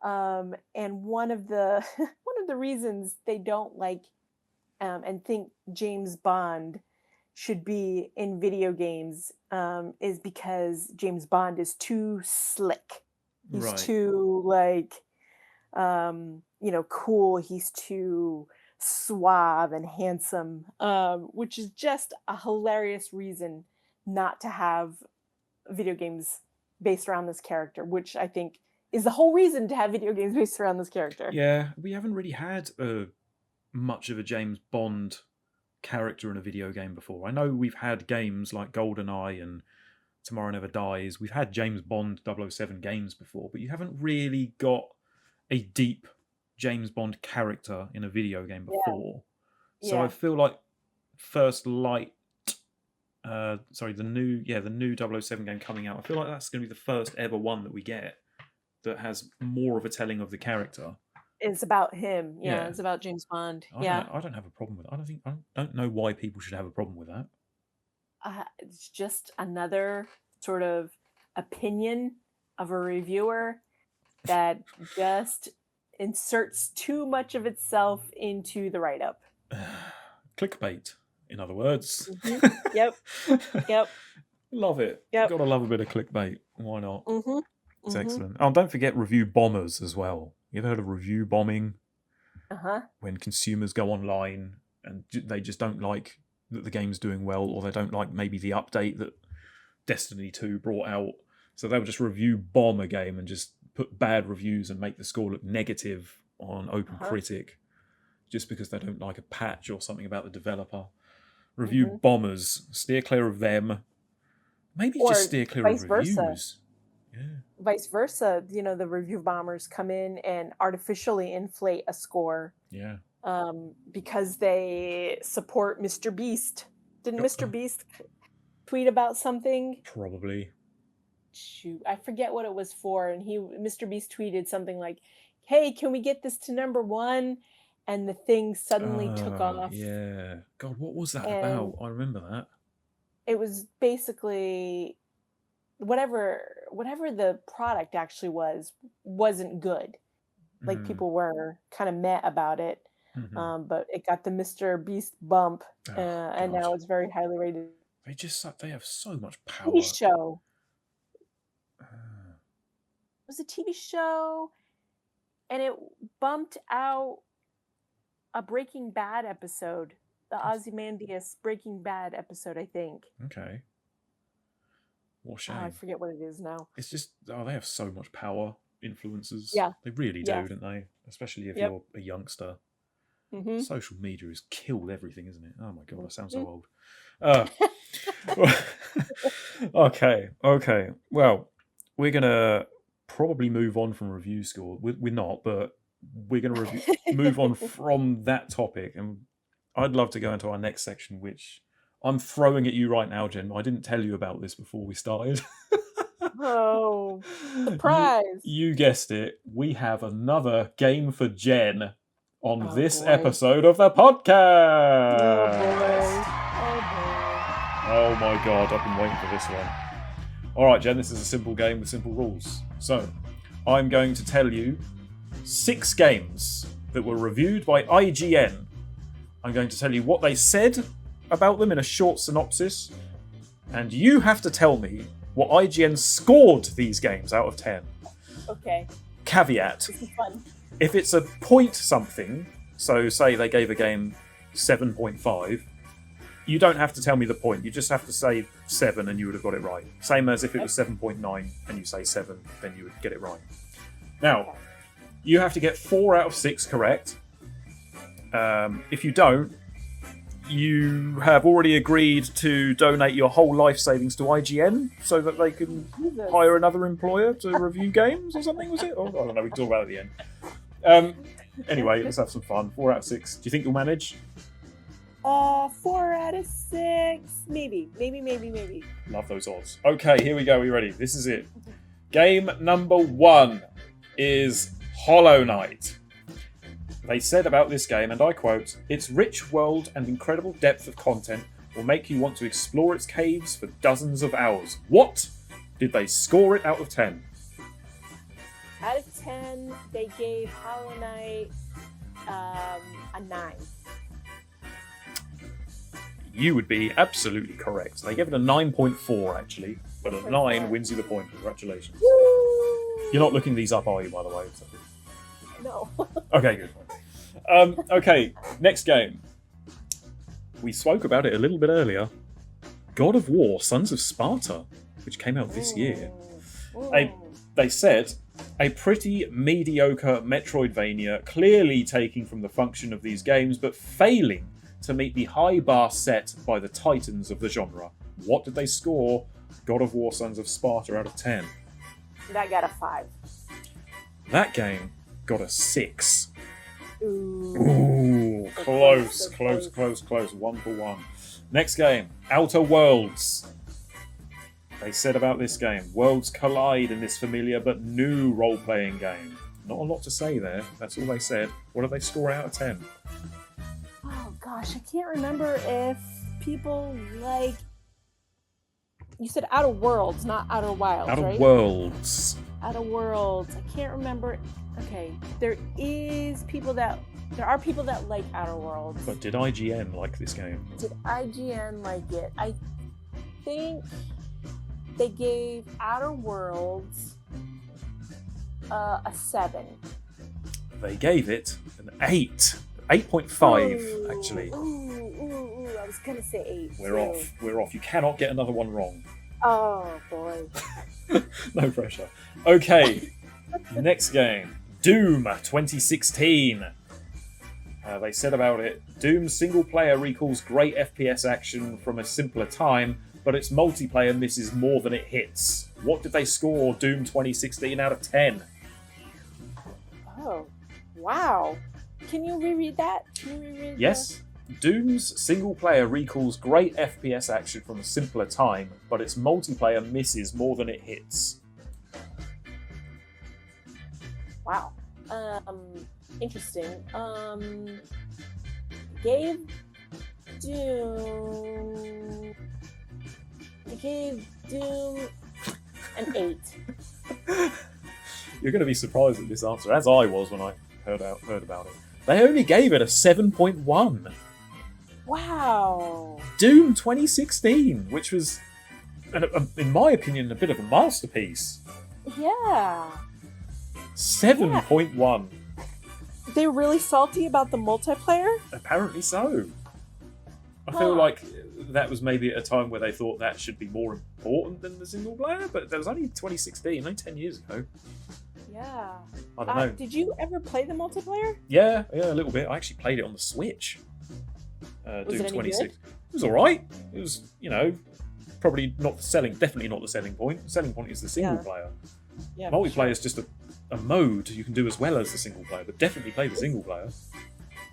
And one of the one of the reasons they don't like and think James Bond should be in video games is because James Bond is too slick. He's Right. too like cool. He's too suave and handsome, which is just a hilarious reason not to have video games based around this character, which I think is the whole reason to have video games based around this character. Yeah, we haven't really had much of a James Bond character in a video game before. I know we've had games like GoldenEye and Tomorrow Never Dies. We've had James Bond 007 games before, but you haven't really got a deep James Bond character in a video game before. So Yeah. I feel like First Light, the new 007 game coming out, I feel like that's going to be the first ever one that we get that has more of a telling of the character. It's about him. Yeah, Yeah. it's about James Bond. I don't have a problem with it. I don't know why people should have a problem with that. It's just another sort of opinion of a reviewer that just inserts too much of itself into the write-up. Clickbait, in other words. Yep. Love it. Yep. Gotta love a bit of clickbait. Why not? Mm-hmm. It's excellent. Oh, don't forget review bombers as well. You ever heard of review bombing? Uh-huh. When consumers go online and they just don't like that the game's doing well, or they don't like maybe the update that Destiny 2 brought out. So they'll just review bomb a game and just put bad reviews and make the score look negative on OpenCritic just because they don't like a patch or something about the developer. Review bombers. Steer clear of them. Maybe Or just steer clear of reviews. versa. Yeah. Vice versa, the review bombers come in and artificially inflate a score. Yeah. Because they support Mr. Beast. Didn't Mr. Beast tweet about something? Probably. Shoot, I forget what it was for. And Mr. Beast tweeted something like, "Hey, can we get this to #1?" And the thing suddenly took off. Yeah. God, what was that about? I remember that. It was basically whatever the product actually wasn't good. Like people were kind of meh about it. But it got the Mr. Beast bump, and now it's very highly rated. They have so much power. TV show. It was a TV show, and it bumped out a Breaking Bad episode, the Ozymandias Breaking Bad episode, I think. Okay. What a shame. I forget what it is now. It's just, they have so much power, influencers. Yeah. They really do, don't they? Especially if you're a youngster. Social media has killed everything, isn't it? Oh my God, I sound so old. Okay. Well, we're going to probably move on from review score. We're not, but we're going to move on from that topic. And I'd love to go into our next section, which I'm throwing at you right now, Jen. I didn't tell you about this before we started. Oh, surprise. You guessed it. We have another game for Jen on this boy. episode of the podcast. Oh my God, I've been waiting for this one. All right, Jen, this is a simple game with simple rules. So, I'm going to tell you 6 games that were reviewed by IGN. I'm going to tell you what they said about them in a short synopsis, and you have to tell me what IGN scored these games out of 10. Okay. Caveat. This is fun. If it's a point something, so say they gave a game 7.5, you don't have to tell me the point. You just have to say 7 and you would have got it right. Same as if it was 7.9 and you say 7, then you would get it right. Now, you have to get 4 out of 6 correct. If you don't, you have already agreed to donate your whole life savings to IGN so that they can hire another employer to review games or something, was it? Oh, I don't know, we can talk about it at the end. Anyway, let's have some fun. 4 out of 6. Do you think you'll manage? 4 out of 6. Maybe. Love those odds. Okay, here we go. Are you ready? This is it. Game number 1 is Hollow Knight. They said about this game, and I quote, "Its rich world and incredible depth of content will make you want to explore its caves for dozens of hours." What did they score it out of 10? Out of 10, they gave Hollow Knight a 9. You would be absolutely correct. They gave it a 9.4 actually, but a 9 wins you the point. Congratulations. Woo! You're not looking these up, are you, by the way? No. Okay, good. Okay, next game. We spoke about it a little bit earlier. God of War, Sons of Sparta, which came out this year. They said, a pretty mediocre Metroidvania, clearly taking from the function of these games, but failing to meet the high bar set by the titans of the genre. What did they score God of War, Sons of Sparta out of 10? That got a 5. That game got a 6. Ooh. Close. 1-1. Next game, Outer Worlds. They said about this game, worlds collide in this familiar but new role-playing game. Not a lot to say there. That's all they said. What did they score out of 10? Oh gosh, I can't remember if people like. You said Outer Worlds, not Outer Wilds, Outer right? Worlds. Outer Worlds. I can't remember. Okay, there are people that like Outer Worlds. But did IGN like this game? Did IGN like it? I think they gave Outer Worlds a 7. They gave it an 8. 8.5, actually. Ooh, I was gonna say 8. We're off. You cannot get another one wrong. Oh boy. No pressure. Okay, next game. Doom 2016. They said about it, Doom's single player recalls great FPS action from a simpler time, but its multiplayer misses more than it hits. What did they score Doom 2016 out of 10? Oh, wow. Can you reread that? Yes. Doom's single player recalls great FPS action from a simpler time, but its multiplayer misses more than it hits. Wow. Interesting. Gave Doom an 8. You're going to be surprised at this answer, as I was when I heard about it. They only gave it a 7.1. Wow. Doom 2016, which was, in my opinion, a bit of a masterpiece. Yeah. 7.1. They're really salty about the multiplayer? Apparently so. I feel like that was maybe at a time where they thought that should be more important than the single player, but that was only 2016, only 10 years ago. Yeah. I don't know. Did you ever play the multiplayer? Yeah, a little bit. I actually played it on the Switch. Was Doom it any 26. good? It was alright. It was, probably definitely not the selling point. The selling point is the single player. Yeah. Multiplayer is just a mode you can do as well as the single player, but definitely play the single player.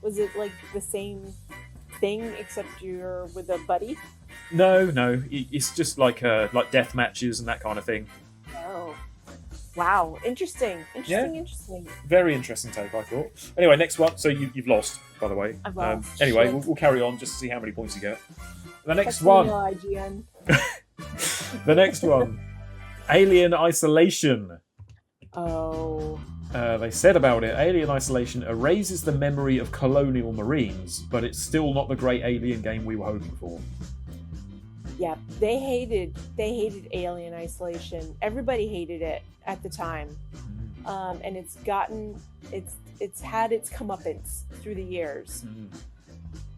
Was it like the same thing except you're with a buddy? No, it's just like death matches and that kind of thing. Oh, wow! Interesting. Very interesting take, I thought. Anyway, next one. So you've lost, by the way. I've lost. Anyway, we'll carry on just to see how many points you get. The next one. IGN. The next one. Alien Isolation. Oh. They said about it, Alien Isolation erases the memory of colonial marines, but it's still not the great Alien game we were hoping for. Yeah, they hated Alien Isolation. Everybody hated it at the time, and it's had its comeuppance through the years.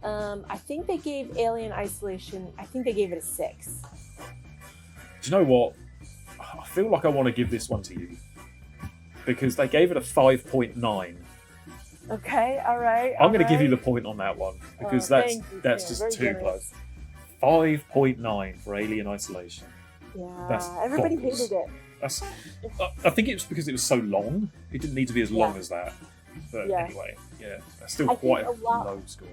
I think they gave Alien Isolation. I think they gave it a 6. Do you know what? I feel like I want to give this one to you because they gave it a 5.9. Okay, all right. I'm going to give you the point on that one because that's just too close. 5.9 for Alien Isolation. Yeah, everybody hated it. I think it was because it was so long. It didn't need to be as long as that. But anyway, that's still quite a low score.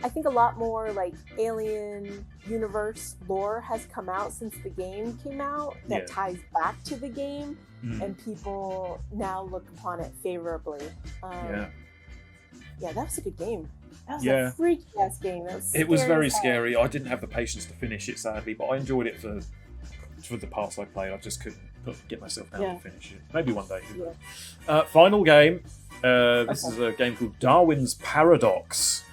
I think a lot more like alien universe lore has come out since the game came out that ties back to the game, and people now look upon it favorably. Yeah, that was a good game. That was a freaky ass game. It was very scary. I didn't have the patience to finish it, sadly, but I enjoyed it for the parts I played. I just couldn't get myself down to finish it. Maybe one day. Final game. This is a game called Darwin's Paradox.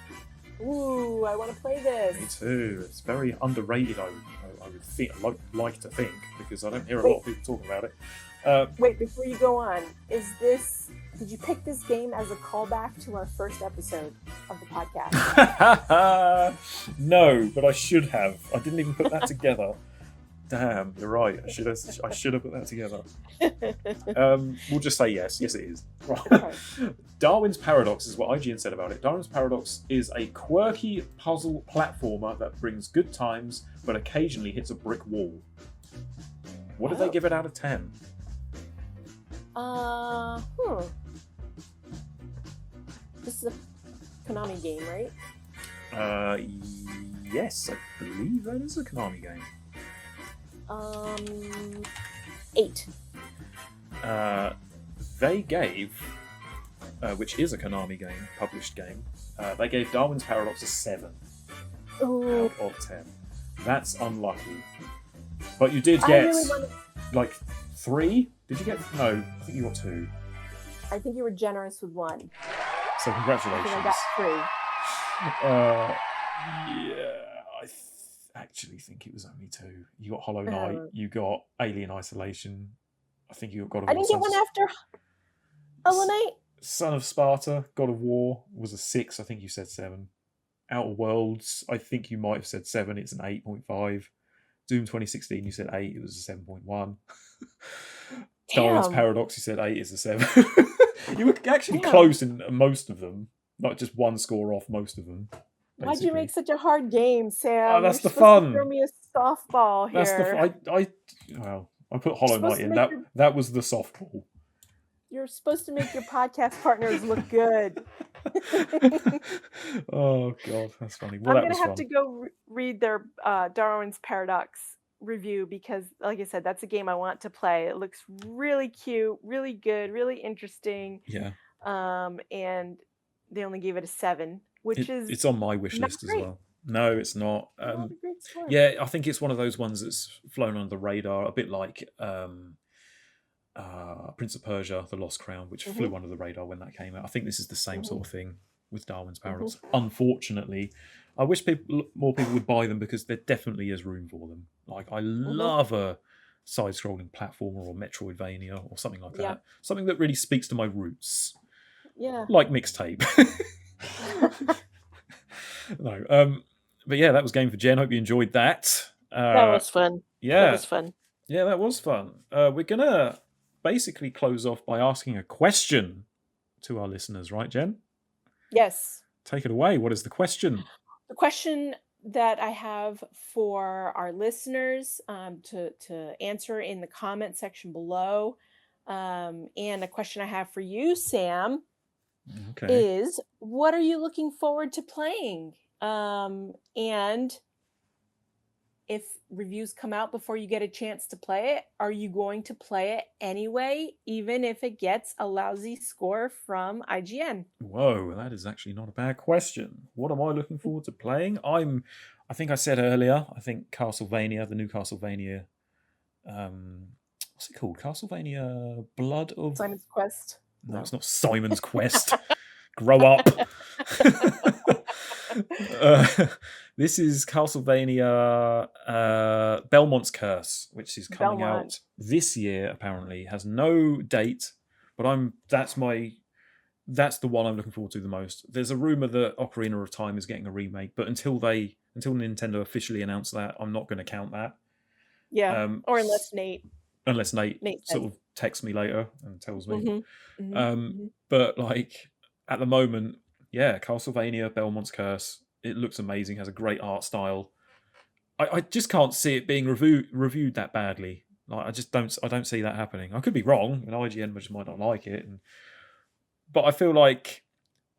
Ooh, I want to play this. Me too. It's very underrated. I would think. Like to think, because I don't hear a lot of people talking about it. Wait, before you go on, did you pick this game as a callback to our first episode of the podcast? No, but I should have. I didn't even put that together. Damn, you're right. I should have put that together. We'll just say yes. Yes, it is. Right. Okay. Darwin's Paradox is what IGN said about it. Darwin's Paradox is a quirky puzzle platformer that brings good times, but occasionally hits a brick wall. What did they give it out of 10? This is a Konami game, right? Yes, I believe that is a Konami game. 8. They gave, which is a Konami game, published game, they gave Darwin's Paradox a 7 out of 10. That's unlucky. But you did get, like, 3? Did you get? No, I think you got 2. I think you were generous with 1. So congratulations. I got 3. I actually think it was only 2. You got Hollow Knight, you got Alien Isolation. I think you got God of War. I didn't get one after Hollow Knight. Son of Sparta, God of War was a 6. I think you said 7. Outer Worlds, I think you might have said 7. It's an 8.5. Doom 2016, you said 8. It was a 7.1. Darwin's Paradox, you said 8 is a 7. You were actually close in most of them. Not just one score off most of them. Basically. Why'd you make such a hard game, Sam? Oh, that's the fun. Throw me a softball here. That's I put Hollow Knight in. That was the softball. You're supposed to make your podcast partners look good. Oh God, that's funny. Well, I'm gonna have to go read their Darwin's Paradox review because, like I said, that's a game I want to play. It looks really cute, really good, really interesting. Yeah. And they only gave it a 7, it's on my wish list as well. No, it's not. Yeah, I think it's one of those ones that's flown under the radar, a bit like Prince of Persia: The Lost Crown, which flew under the radar when that came out. I think this is the same sort of thing with Darwin's Paradox. Unfortunately, I wish more people would buy them because there definitely is room for them. Like, I love a side-scrolling platformer or Metroidvania or something like that. Something that really speaks to my roots. Yeah. Like Mixtape. No. But yeah, that was Game for Jen. Hope you enjoyed that. That was fun. Yeah. That was fun. Yeah, that was fun. We're going to basically close off by asking a question to our listeners, right, Jen? Yes. Take it away. What is the question? The question that I have for our listeners to answer in the comment section below, and a question I have for you, Sam, is what are you looking forward to playing? And if reviews come out before you get a chance to play it, are you going to play it anyway, even if it gets a lousy score from IGN? Whoa, that is actually not a bad question. What am I looking forward to playing? I think I said earlier, I think Castlevania, the new Castlevania, what's it called? Castlevania Blood of... Simon's Quest. No, it's not Simon's Quest. Grow up. This is Castlevania Belmont's Curse, which is coming out this year. Apparently, has no date, but that's the one I'm looking forward to the most. There's a rumor that Ocarina of Time is getting a remake, but until Nintendo officially announce that, I'm not going to count that. Yeah, or unless Nate sort of texts me later and tells me. But like at the moment, yeah, Castlevania Belmont's Curse. It looks amazing. Has a great art style. I just can't see it being reviewed that badly. Like I don't see that happening. I could be wrong, and IGN just might not like it. But I feel like,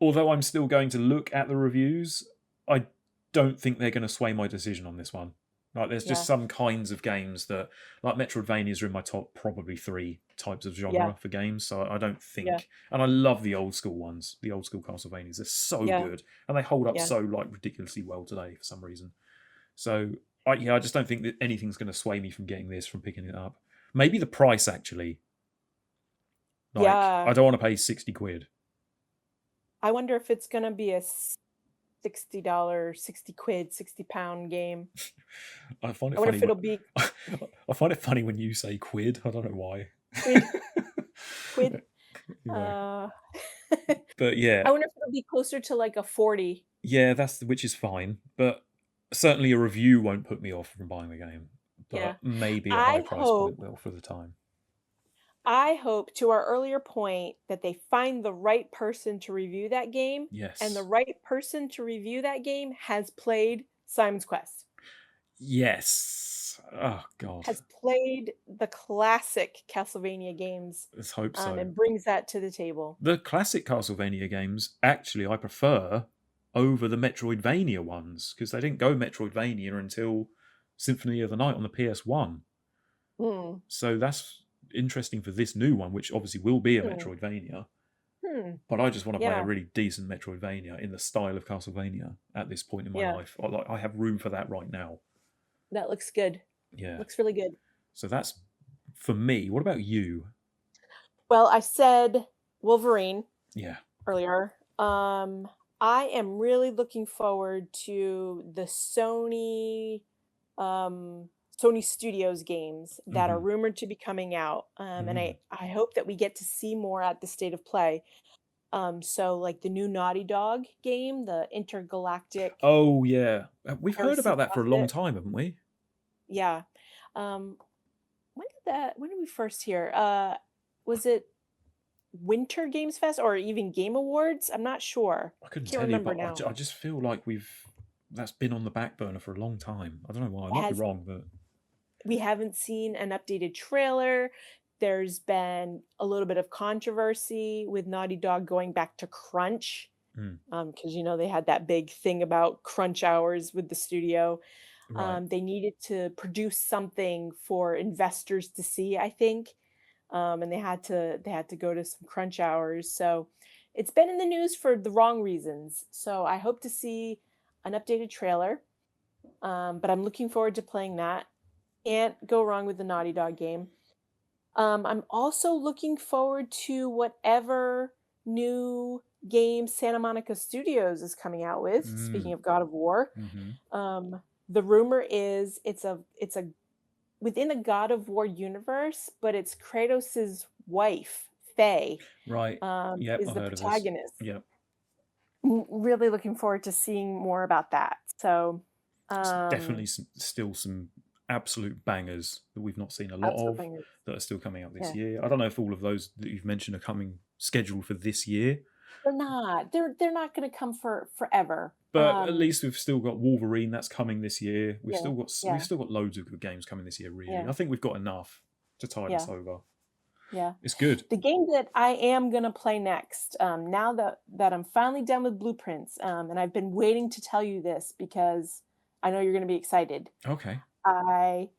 although I'm still going to look at the reviews, I don't think they're going to sway my decision on this one. Like, there's just some kinds of games that, like Metroidvanias, are in my top probably 3 types of genre for games. So I don't think, and I love the old school ones, the old school Castlevanias. They're so good, and they hold up so like ridiculously well today for some reason. So I just don't think that anything's going to sway me from getting this, from picking it up. Maybe the price actually. Like, I don't want to pay £60. I wonder if it's going to be a $60, £60, £60 game. I find it wonder funny. If it'll be. I find it funny when you say quid. I don't know why. Quid. But yeah, I wonder if it'll be closer to like a 40. Yeah, which is fine, but certainly a review won't put me off from buying the game. But maybe a high price point will for the time. I hope, to our earlier point, that they find the right person to review that game. Yes. And the right person to review that game has played Simon's Quest. Yes. Oh, God. Has played the classic Castlevania games. Let's hope so. And brings that to the table. The classic Castlevania games, actually, I prefer over the Metroidvania ones, because they didn't go Metroidvania until Symphony of the Night on the PS1. So that's interesting for this new one, which obviously will be a Metroidvania. But I just want to play a really decent Metroidvania in the style of Castlevania at this point in my life. I have room for that right now. That looks good. Yeah. Looks really good. So that's for me. What about you? Well, I said Wolverine earlier. I am really looking forward to the Sony Studios games that are rumored to be coming out. And I hope that we get to see more at the State of Play. So like the new Naughty Dog game, the Intergalactic. Oh yeah. We've heard about that for a long time, haven't we? Yeah. When did we first hear? Was it Winter Games Fest or even Game Awards? I'm not sure. I couldn't tell you, but now. I just feel like that's been on the back burner for a long time. I don't know why. I might be wrong, but we haven't seen an updated trailer. There's been a little bit of controversy with Naughty Dog going back to crunch, because they had that big thing about crunch hours with the studio. Right. They needed to produce something for investors to see, I think. And they had to go to some crunch hours. So it's been in the news for the wrong reasons. So I hope to see an updated trailer. But I'm looking forward to playing that. Can't go wrong with the Naughty Dog game. I'm also looking forward to whatever new game Santa Monica Studios is coming out with. Speaking of God of War. The rumor is it's a within the God of War universe, but it's Kratos' wife, Faye. Right. Is the protagonist. Yep. Really looking forward to seeing more about that. So definitely still some absolute bangers that we've not seen a lot of that are still coming out this year. I don't know if all of those that you've mentioned are coming scheduled for this year. They're not. They're not going to come for forever. But at least we've still got Wolverine that's coming this year. We've still got loads of good games coming this year. Really, I think we've got enough to tide us over. Yeah, it's good. The game that I am going to play next, now that I'm finally done with Blueprints, and I've been waiting to tell you this because I know you're going to be excited. Okay. I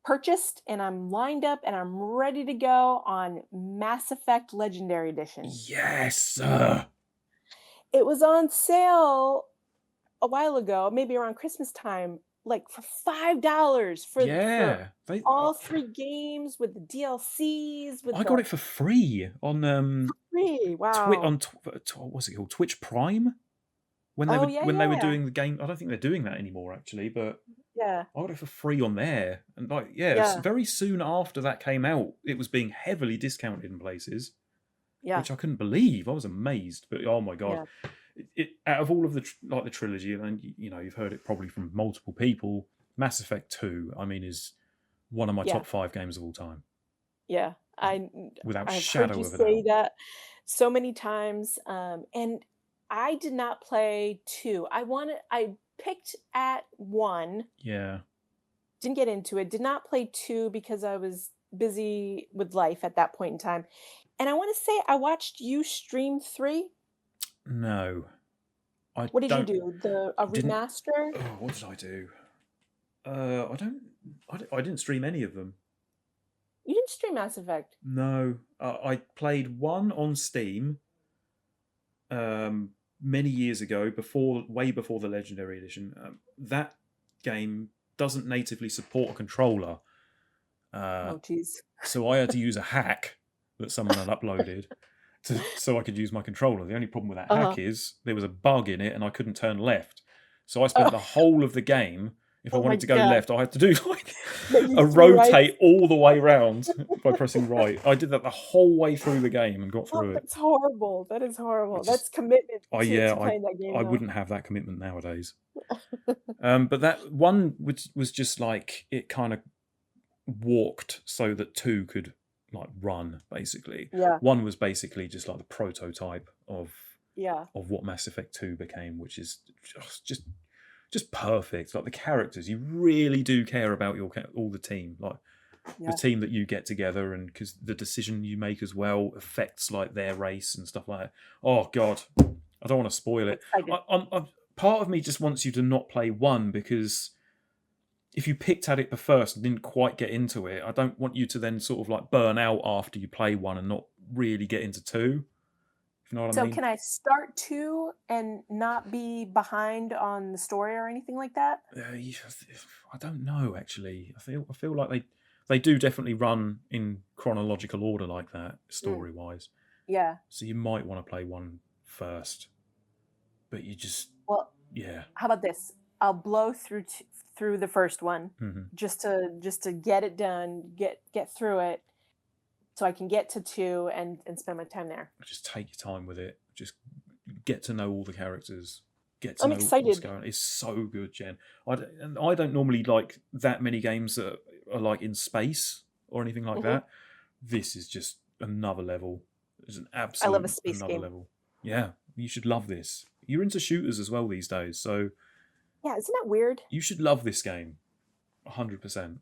purchased and I'm lined up and I'm ready to go on Mass Effect Legendary Edition. Yes. It was on sale a while ago, maybe around Christmas time, like for $5 for all 3 games with the DLCs. I got it for free on free. Wow. What's it called? Twitch Prime. When they were doing the game, I don't think they're doing that anymore actually, but I got it for free on there, and it was very soon after that came out, it was being heavily discounted in places. Which I couldn't believe. I was amazed. But oh my god, it out of all of the the trilogy, and you've heard it probably from multiple people, Mass Effect 2, I mean, is one of my top 5 games of all time. Yeah, without I've shadow heard you of a say doubt. that so many times, and I did not play 2. I picked at 1. Yeah. Didn't get into it. Did not play 2 because I was busy with life at that point in time. And I want to say I watched you stream 3. No. What did you do? A didn't- remaster? Oh, what did I do? I didn't stream any of them. You didn't stream Mass Effect. No, I played one on Steam many years ago, way before the Legendary Edition. That game doesn't natively support a controller. Oh, jeez. So I had to use a hack that someone had uploaded so I could use my controller. The only problem with that hack is there was a bug in it and I couldn't turn left. So I spent the whole of the game, if I wanted to go left, I had to do like a rotate all the way round by pressing right. I did that the whole way through the game and got through it. That's horrible. That is horrible. That's commitment to playing that game. I wouldn't have that commitment nowadays. But that one was just like, it kind of walked so that 2 could like run, basically. Yeah. 1 was basically just like the prototype of Yeah. of what Mass Effect 2 became, which is just perfect. Like the characters, you really do care about all the team, like the team that you get together, and because the decision you make as well affects like their race and stuff like that. Oh god, I don't want to spoil it. Part of me just wants you to not play 1, because if you picked at it first and didn't quite get into it, I don't want you to then sort of like burn out after you play 1 and not really get into 2. You know what I mean? So can I start 2 and not be behind on the story or anything like that? I don't know, actually. I feel like they do definitely run in chronological order like that, story-wise. Yeah. So you might want to play 1 first. But you just... Well, yeah. How about this? I'll blow through the first one just to get it done, get through it, so I can get to 2 and spend my time there. Just take your time with it. Just get to know all the characters. Get to I'm know excited. what's going on. It's so good, Jen. I don't normally like that many games that are like in space or anything like that. This is just another level. It's an absolute I love a space another game. level. Yeah, you should love this. You're into shooters as well these days, so yeah, isn't that weird? You should love this game, 100%.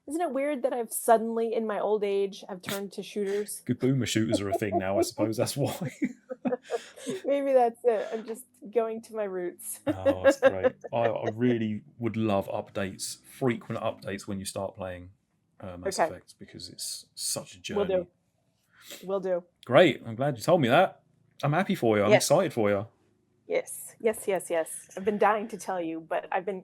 Isn't it weird that I've suddenly, in my old age, have turned to shooters? Good boomer shooters are a thing now, I suppose. That's why. Maybe that's it. I'm just going to my roots. Oh, that's great. I really would love updates, frequent updates when you start playing Mass Effect, because it's such a journey. Will do. Great. I'm glad you told me that. I'm happy for you. I'm excited for you. Yes. I've been dying to tell you, but I've been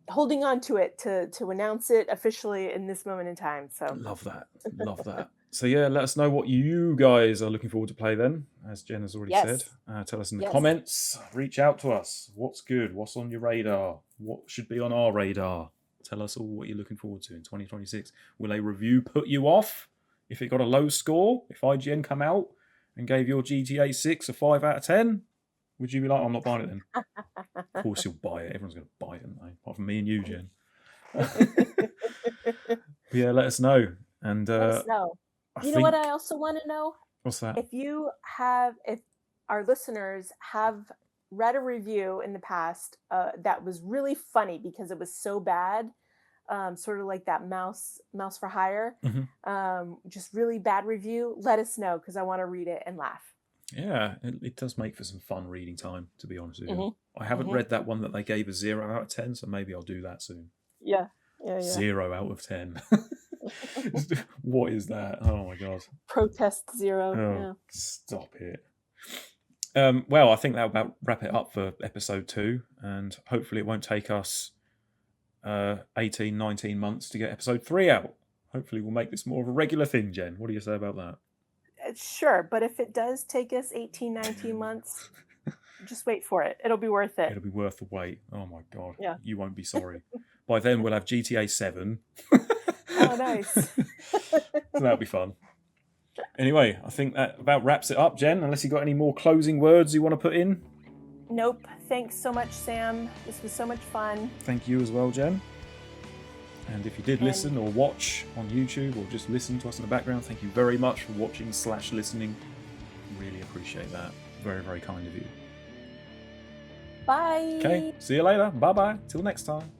holding on to it to announce it officially in this moment in time. So love that. So yeah, let us know what you guys are looking forward to play then, as Jen has already said. Tell us in the comments. Reach out to us. What's good? What's on your radar? What should be on our radar? Tell us all what you're looking forward to in 2026. Will a review put you off if it got a low score? If IGN come out and gave your GTA 6 a 5 out of 10? Would you be like, I'm not buying it then? Of course you'll buy it. Everyone's going to buy it, aren't they? Apart from me and you, Jen. Yeah, let us know. And let us know. You know what I also want to know? What's that? If our listeners have read a review in the past that was really funny because it was so bad, sort of like that mouse for hire, just really bad review, let us know, because I want to read it and laugh. Yeah, it does make for some fun reading time, to be honest with you. I haven't read that one that they gave a 0 out of 10, so maybe I'll do that soon. Yeah. 0 out of 10. What is that? Oh my god. Protest 0. Oh, stop it. Well, I think that'll about wrap it up for episode 2, and hopefully it won't take us 18, 19 months to get episode 3 out. Hopefully we'll make this more of a regular thing, Jen. What do you say about that? Sure, but if it does take us 18, 19 months, just wait for it. It'll be worth it. It'll be worth the wait. Oh my god. Yeah. You won't be sorry. By then we'll have GTA 7. Oh, nice. So that'll be fun. Anyway, I think that about wraps it up, Jen, unless you got any more closing words you want to put in. Nope. Thanks so much, Sam. This was so much fun. Thank you as well, Jen. And if you did listen or watch on YouTube or just listen to us in the background, thank you very much for watching / listening. Really appreciate that. Very, very kind of you. Bye. Okay, see you later. Bye-bye. Till next time.